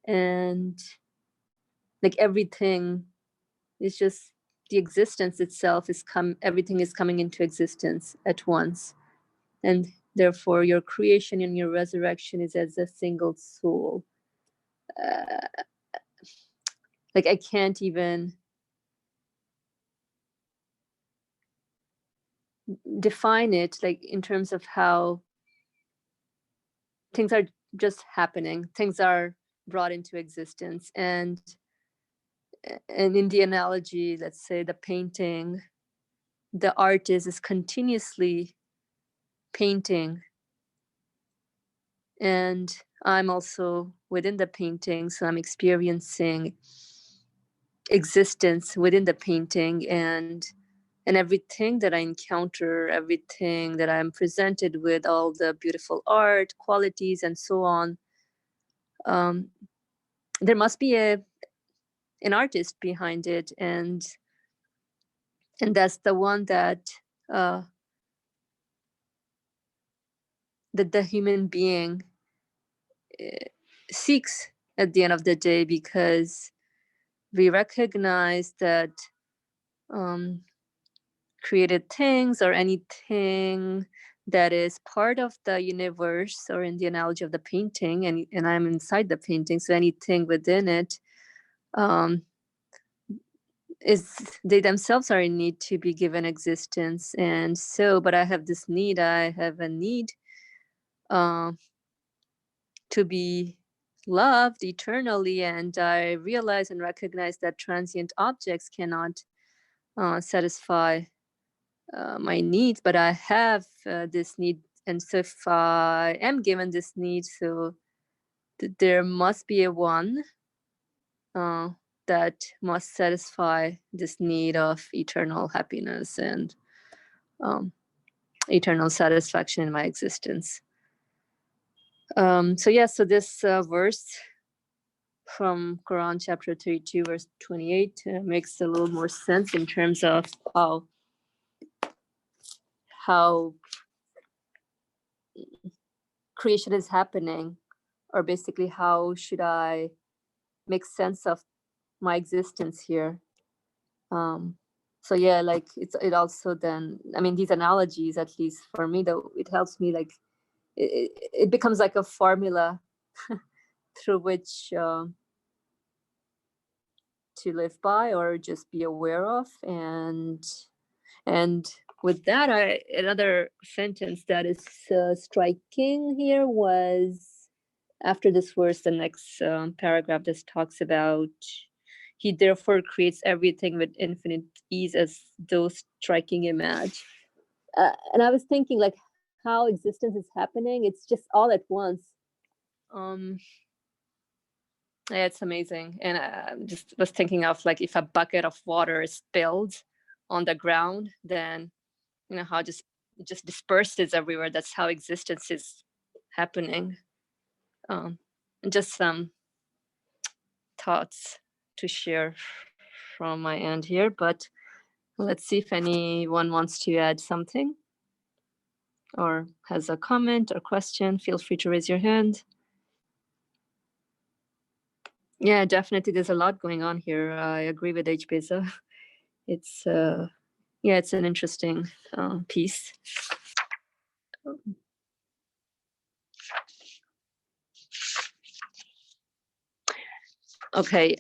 A: And like everything is just the existence itself everything is coming into existence at once. And therefore your creation and your resurrection is as a single soul. Like I can't even define it, like in terms of how things are just happening, things are brought into existence. And in the analogy, let's say the painting, the artist is continuously painting And I'm also within the painting, so I'm experiencing existence within the painting, and everything that I encounter, everything that I'm presented with, all the beautiful art qualities and so on, there must be an artist behind it, and that's the one that the human being seeks at the end of the day, because we recognize that created things or anything that is part of the universe, or in the analogy of the painting, and I'm inside the painting, so anything within it is, they themselves are in need to be given existence. And so, but I have a need to be loved eternally, and I realize and recognize that transient objects cannot satisfy my needs, but I have this need. And so if I am given this need, so there must be a one that must satisfy this need of eternal happiness and eternal satisfaction in my existence. So this verse from Quran chapter 32 verse 28 makes a little more sense in terms of how creation is happening, or basically how should I make sense of my existence here. So yeah, like it also then, I mean, these analogies, at least for me though, it helps me, like it becomes like a formula through which to live by or just be aware of. And with that, another sentence that is striking here was, after this verse, the next paragraph just talks about, he therefore creates everything with infinite ease as though striking a match. And I was thinking, like, how existence is happening, it's just all at once. Yeah, it's amazing. And I just was thinking of, like, if a bucket of water is spilled on the ground, then how it just disperses everywhere. That's how existence is happening. And just some thoughts to share from my end here, but let's see if anyone wants to add something or has a comment or question. Feel free to raise your hand. Yeah, definitely there's a lot going on here. I agree with HBeza. It's it's an interesting piece. Okay,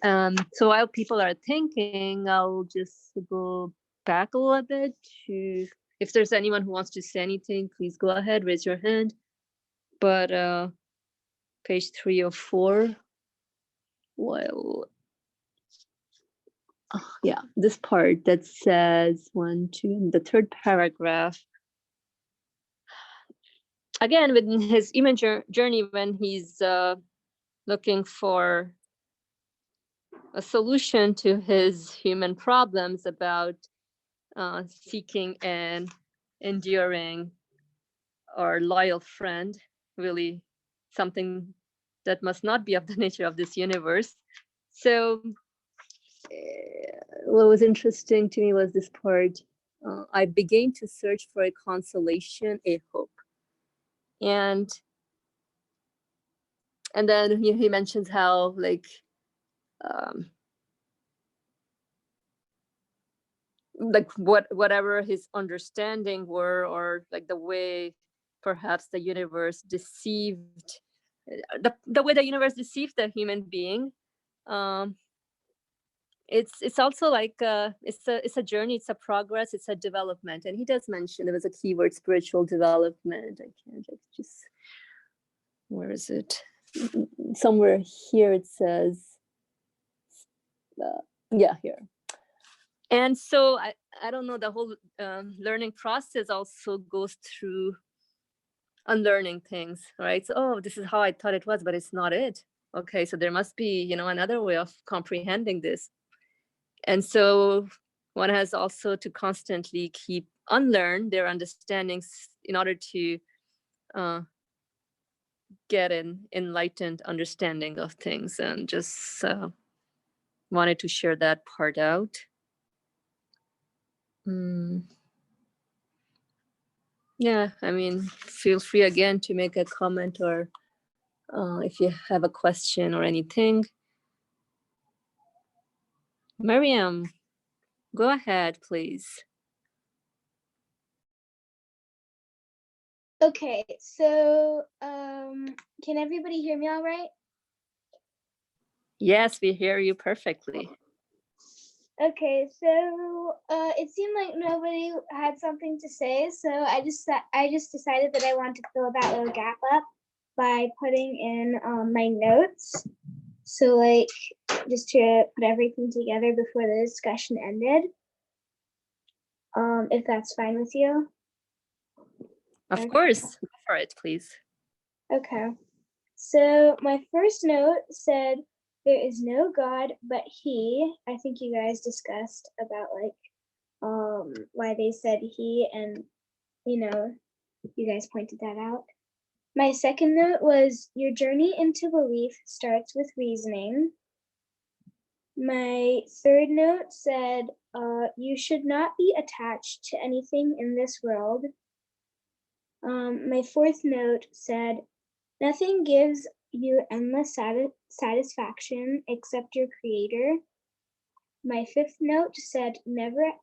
A: so while people are thinking, I'll just go back a little bit to, if there's anyone who wants to say anything, please go ahead, raise your hand. But page 304, well, yeah, this part that says 1, 2, in the third paragraph, again, within his image journey, when he's looking for a solution to his human problems about seeking an enduring or loyal friend, really something that must not be of the nature of this universe. So what was interesting to me was this part, I began to search for a consolation, a hope. And then he mentions how, like, whatever his understanding were, or like the way perhaps the universe deceived, the way the universe deceived the human being, it's also like it's a journey, it's a progress, it's a development. And he does mention, there was a keyword, spiritual development. I can't, like, just, where is it? Somewhere here it says, yeah, here. And so I don't know, the whole learning process also goes through unlearning things, right? So, oh, this is how I thought it was, but it's not it. Okay, so there must be, you know, another way of comprehending this. And so one has also to constantly keep unlearn their understandings in order to get an enlightened understanding of things, and just wanted to share that part out. Yeah, I mean, feel free again to make a comment, or if you have a question or anything. Miriam, go ahead, please.
D: Okay, so can everybody hear me all right?
A: Yes, we hear you perfectly.
D: Okay, so it seemed like nobody had something to say, so I just decided that I wanted to fill that little gap up by putting in my notes. So like just to put everything together before the discussion ended. If that's fine with you.
A: Of course, go for it, please.
D: Okay. So my first note said, there is no God but he. I think you guys discussed about like why they said he, and you know, you guys pointed that out. My second note was, your journey into belief starts with reasoning. My third note said, you should not be attached to anything in this world. My fourth note said, nothing gives you endless satisfaction except your creator. My fifth note said, never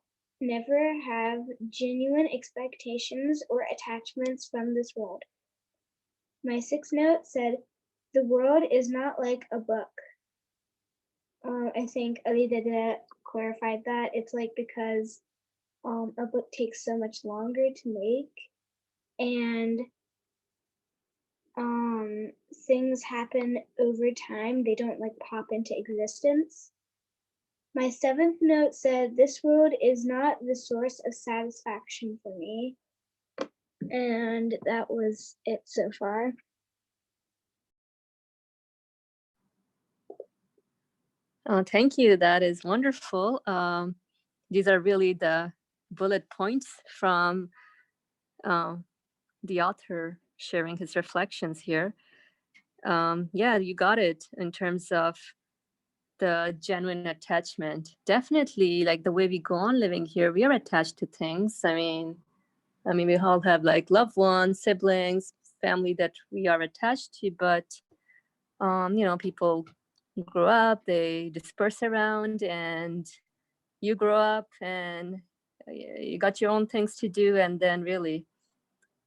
D: have genuine expectations or attachments from this world. My sixth note said, the world is not like a book. I think Alidada clarified that. It's like because a book takes so much longer to make, and things happen over time. They don't like pop into existence. My seventh note said, this world is not the source of satisfaction for me. And that was it so far.
A: Oh, thank you. That is wonderful. These are really the bullet points from the author sharing his reflections here. Yeah, you got it in terms of the genuine attachment. Definitely, like the way we go on living here, we are attached to things. I mean, we all have like loved ones, siblings, family that we are attached to, but you know, people grow up, they disperse around, and you grow up and you got your own things to do, and then really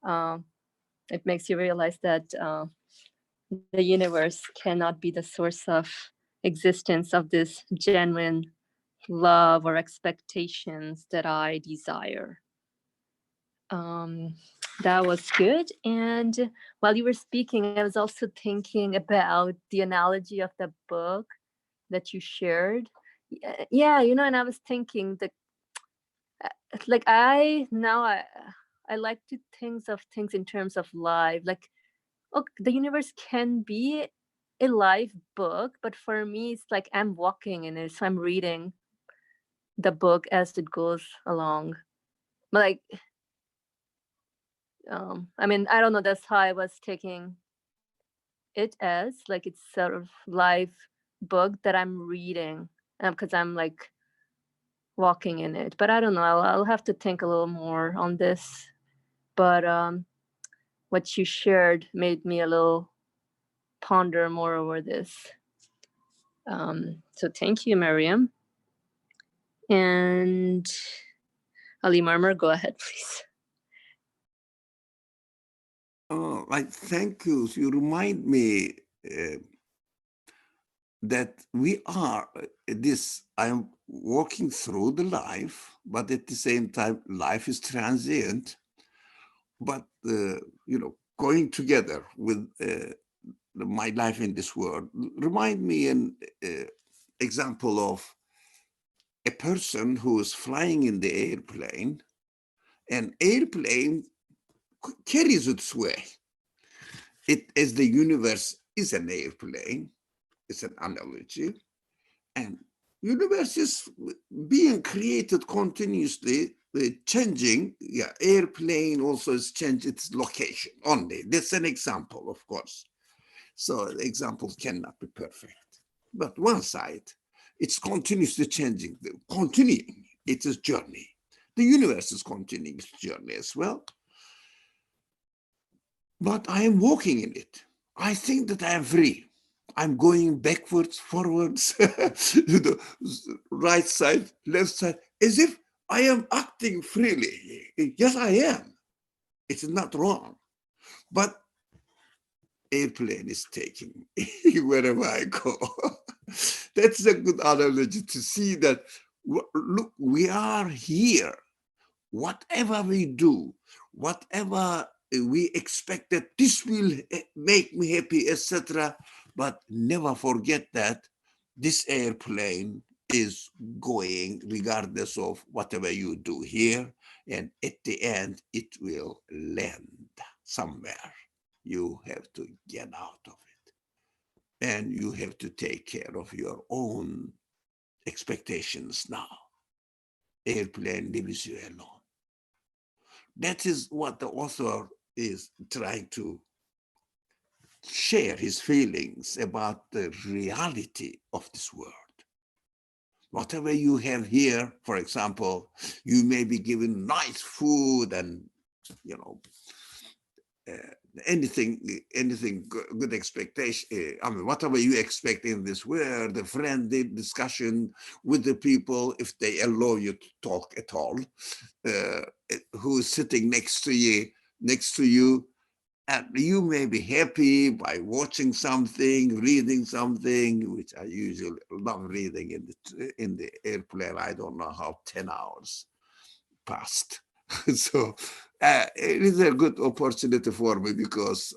A: it makes you realize that the universe cannot be the source of existence of this genuine love or expectations that I desire. That was good. And while you were speaking, I was also thinking about the analogy of the book that you shared. Yeah, you know, and I was thinking that like I like to think of things in terms of life. Like, oh, the universe can be a live book, but for me, it's like I'm walking in it. So I'm reading the book as it goes along. But like, I mean, I don't know. That's how I was taking it as, like it's sort of live book that I'm reading because I'm like walking in it. But I don't know. I'll have to think a little more on this. But what you shared made me a little ponder more over this. So thank you, Miriam. And Ali Marmer, go ahead, please.
C: Oh, thank you. You remind me that we are I'm walking through the life, but at the same time, life is transient. But, going together with my life in this world, remind me an example of a person who is flying in the airplane, and airplane carries its way. it as the universe is an airplane, it's an analogy, and universe is being created continuously, changing. Yeah, airplane also is changing its location only. That's an example, of course. So the example cannot be perfect. But one side, it's continuously changing, continuing its journey. The universe is continuing its journey as well. But I am walking in it. I think that I am free. I'm going backwards, forwards, to the right side, left side, as if I am acting freely. Yes, I am. It's not wrong. But airplane is taking me wherever I go. That's a good analogy to see that, look, we are here. Whatever we do, whatever we expect that this will make me happy, etc. But never forget that this airplane is going regardless of whatever you do here. And at the end, it will land somewhere. You have to get out of it. And you have to take care of your own expectations now. Airplane leaves you alone. That is what the author is trying to share his feelings about the reality of this world. Whatever you have here, for example, you may be given nice food and, you know, anything good expectation. I mean, whatever you expect in this world, the friendly discussion with the people, if they allow you to talk at all, who is sitting next to you, and you may be happy by watching something, reading something, which I usually love reading in the airplane. I don't know how 10 hours passed. So it is a good opportunity for me because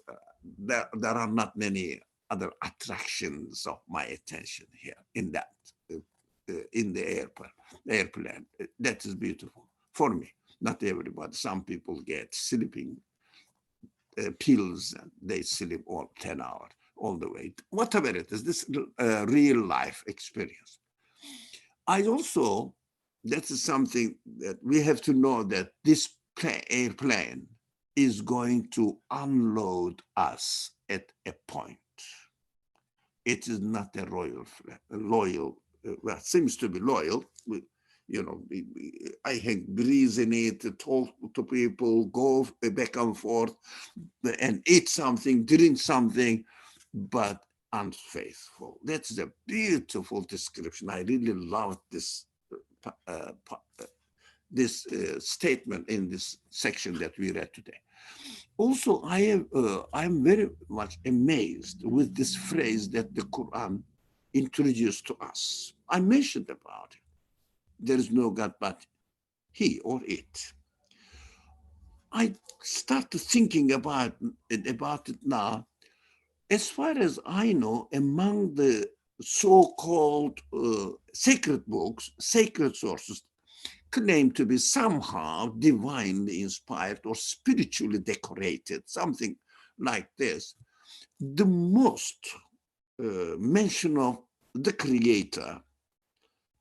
C: there are not many other attractions of my attention here in that, in the airplane. That is beautiful for me. Not everybody. Some people get sleeping pills and they sleep all 10 hours all the way. Whatever it is, this real life experience. I also, that is something that we have to know, that this airplane is going to unload us at a point. It is not a loyal, well, it seems to be loyal. You know, I can breathe in it, talk to people, go back and forth, and eat something, drink something, but unfaithful. That's a beautiful description. I really love this statement in this section that we read today. Also, I'm very much amazed with this phrase that the Quran introduced to us. I mentioned about it. There is no God but he or it. I started thinking about it now. As far as I know, among the so-called sacred books, sacred sources, claim to be somehow divinely inspired or spiritually decorated, something like this. The most mention of the Creator,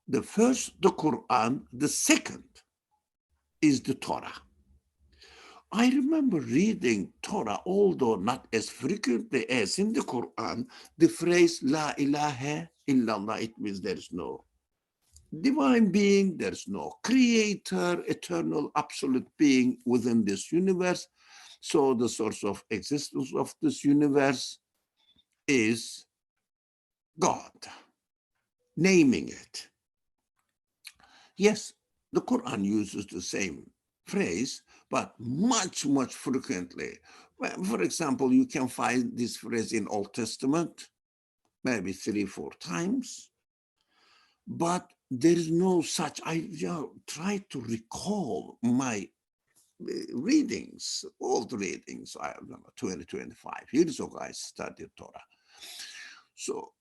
C: the first, the Quran, the second is the Torah. I remember reading Torah, although not as frequently as in the Quran, the phrase La ilaha illallah. It means there is no divine being, there's no creator, eternal, absolute being within this universe. So the source of existence of this universe is God, naming it. Yes, the Quran uses the same phrase, but much, much frequently. Well, for example, you can find this phrase in Old Testament, maybe 3-4 times, but there is no such. I try to recall my readings, old readings. I don't know, 20-25 years ago, I studied Torah. So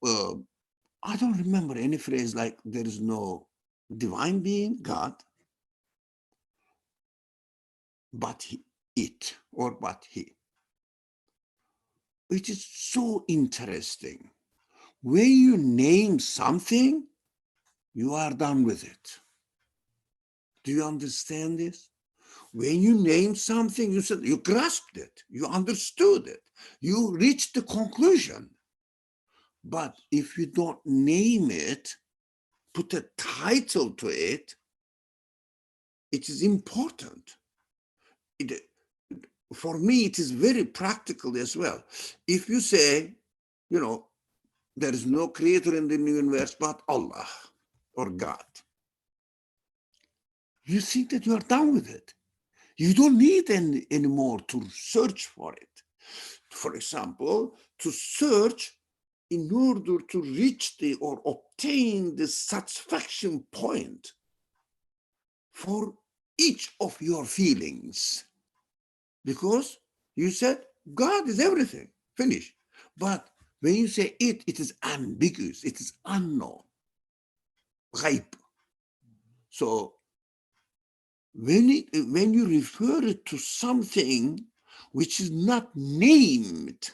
C: I don't remember any phrase like there is no divine being, God, but it or but he. which is so interesting. When you name something, you are done with it. Do you understand this? When you name something, you said you grasped it, you understood it, you reached the conclusion. But if you don't name it, put a title to it, it is important. For me, it is very practical as well. If you say, there is no creator in the universe but Allah or God, you think that you are done with it. You don't need anymore to search for it. For example, to search in order to reach or obtain the satisfaction point for each of your feelings. Because you said God is everything, finish. But when you say it is ambiguous, it is unknown, ghaib. So when you refer it to something which is not named,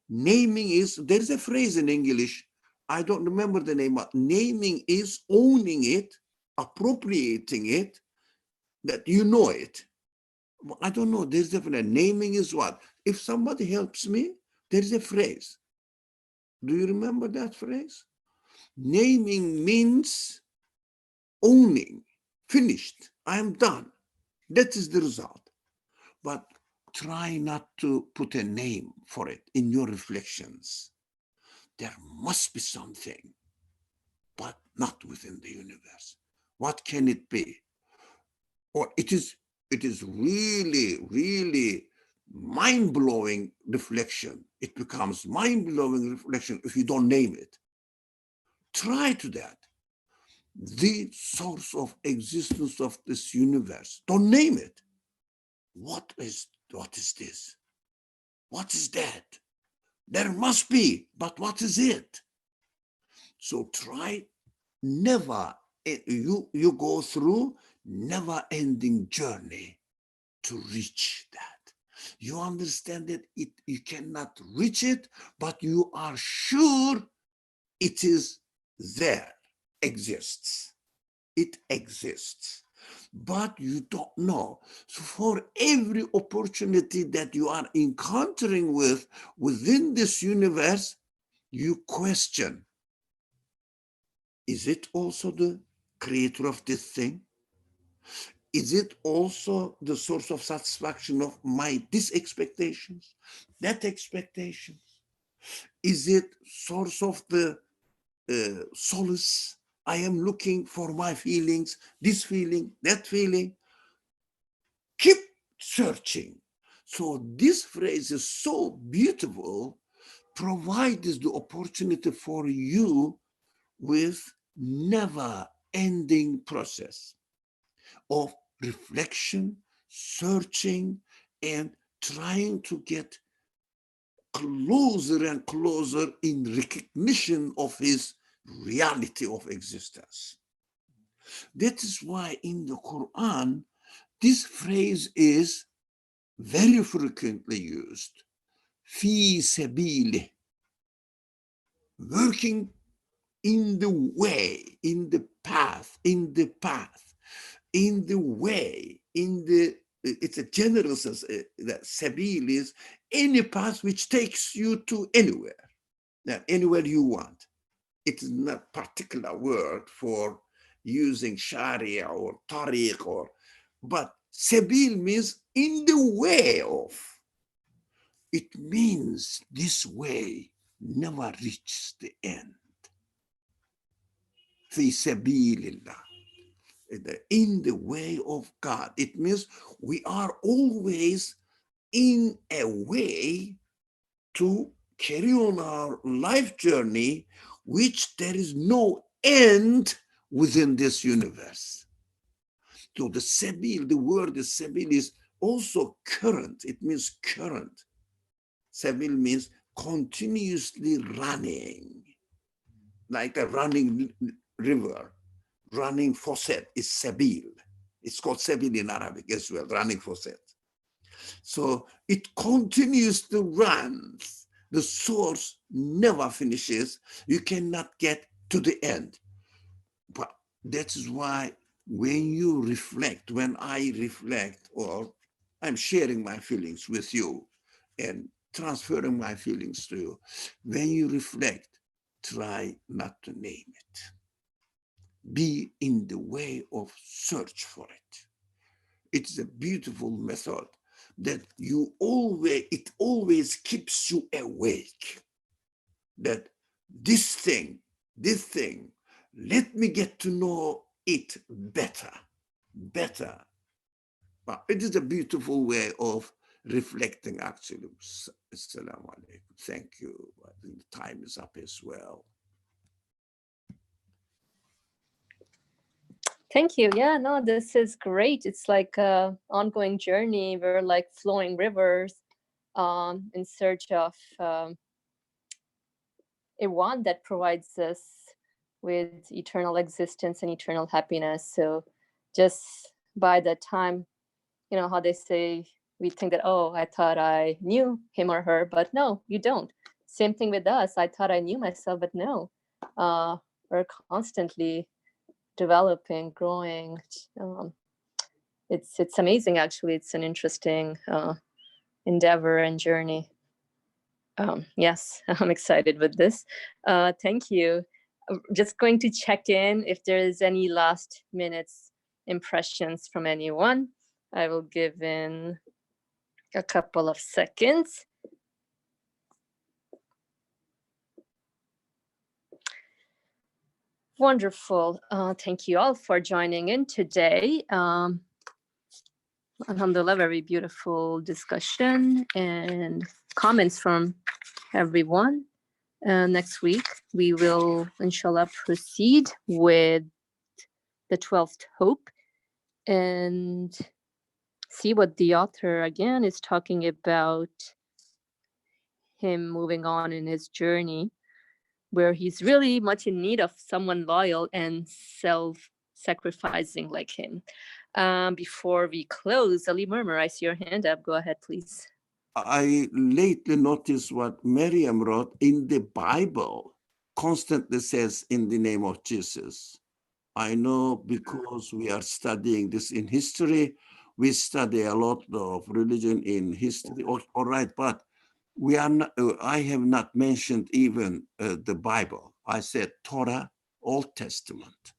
C: naming is, there's a phrase in English, I don't remember the name, but naming is owning it, appropriating it, that you know it. I don't know, there's definitely, naming is what? If somebody helps me, there's a phrase. Do you remember that phrase? Naming means owning, finished, I am done. That is the result. But try not to put a name for it in your reflections. There must be something, but not within the universe. What can it be? Or it is really, really mind-blowing reflection. It becomes mind-blowing reflection if you don't name it. Try to that. The source of existence of this universe. Don't name it. What is this? What is that? There must be, but what is it? So try never, you go through never-ending journey to reach that. You understand that you cannot reach it, but you are sure it is there, exists. It exists, but you don't know. So for every opportunity that you are encountering within this universe, you question, is it also the creator of this thing? Is it also the source of satisfaction of this expectations, that expectations? Is it source of the solace? I am looking for my feelings, this feeling, that feeling. Keep searching. So this phrase is so beautiful, provides the opportunity for you with never-ending process of reflection, searching, and trying to get closer and closer in recognition of his reality of existence. That is why in the Quran, this phrase is very frequently used. Fi sabili, working in the way, in the path, in the way, it's a general sense that sabil is any path which takes you to anywhere, anywhere you want. It is not particular word for using Sharia or Tariq but sabil means in the way of. It means this way never reaches the end. Fi sabilillah. In the way of God. It means we are always in a way to carry on our life journey, which there is no end within this universe. So the sabil, the word sabil is also current. It means current. Sabil means continuously running, like a running river. Running faucet is sabil. It's called sabil in Arabic as well, running faucet. So it continues to run. The source never finishes. You cannot get to the end. But that is why when you reflect, when I reflect, or I'm sharing my feelings with you and transferring my feelings to you, when you reflect, try not to name it. Be in the way of search for it. It's a beautiful method that it always keeps you awake. That this thing, let me get to know it better. But it is a beautiful way of reflecting, actually. Assalamu alaikum. Thank you. I think the time is up as well.
A: Thank you. Yeah, no, this is great. It's like an ongoing journey. We're like flowing rivers in search of a one that provides us with eternal existence and eternal happiness. So just by the time, you know, how they say, we think that, oh, I thought I knew him or her, but no, you don't. Same thing with us. I thought I knew myself, but no. We're constantly developing, growing. It's amazing, actually. It's an interesting endeavor and journey. Yes, I'm excited with this. Thank you. I'm just going to check in if there is any last minutes impressions from anyone. I will give in a couple of seconds. Wonderful. Thank you all for joining in today. Alhamdulillah, very beautiful discussion and comments from everyone. Next week, we will, inshallah, proceed with the 12th hope and see what the author, again, is talking about him moving on in his journey, where he's really much in need of someone loyal and self-sacrificing like him. Before we close, Ali Murmur, I see your hand up. Go ahead, please.
C: I lately noticed what Miriam wrote in the Bible constantly says in the name of Jesus. I know because we are studying this in history, we study a lot of religion in history, all right, but we are not, I have not mentioned even the Bible. I said Torah, Old Testament.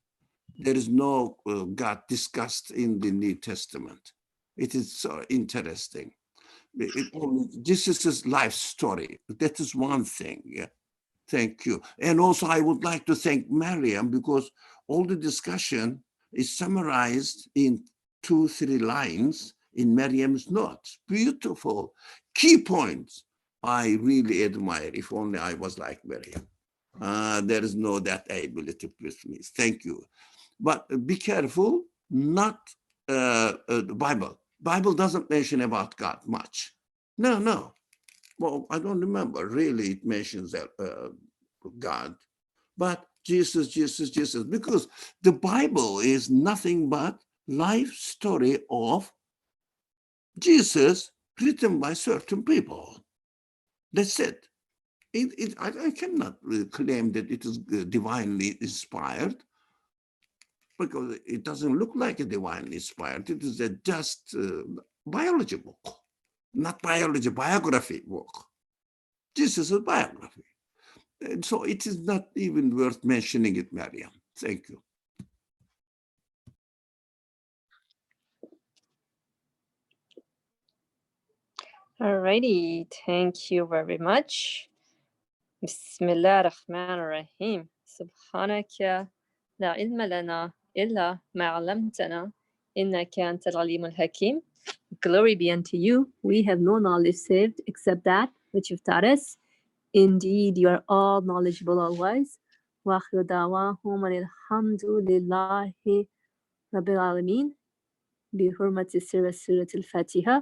C: There is no God discussed in the New Testament. It is so interesting. This is his life story. That is one thing. Yeah. Thank you. And also I would like to thank Mariam because all the discussion is summarized in 2-3 lines in Mariam's notes. Beautiful. Key points. I really admire. If only I was like Mariam. There is no that ability with me. Thank you. But be careful, not the Bible. Bible doesn't mention about God much. No. Well, I don't remember really it mentions that God, but Jesus, because the Bible is nothing but life story of Jesus written by certain people. That's it. I cannot claim that it is divinely inspired because it doesn't look like a divinely inspired. It is a just biology book, not biography book. This is a biography. And so it is not even worth mentioning it, Mariam. Thank you.
A: Alrighty, thank you very much. Bismillah ar-Rahman ar-Rahim. Subhanaka la ilma lana illa ma 'allamtana innaka antal alimul hakim. Glory be unto you. We have no knowledge saved except that which you've taught us. Indeed, you are all knowledgeable, all wise. Wa akhiru da'wahum alhamdulillahi rabbil alameen. Bi hurmati Surah al-Fatiha.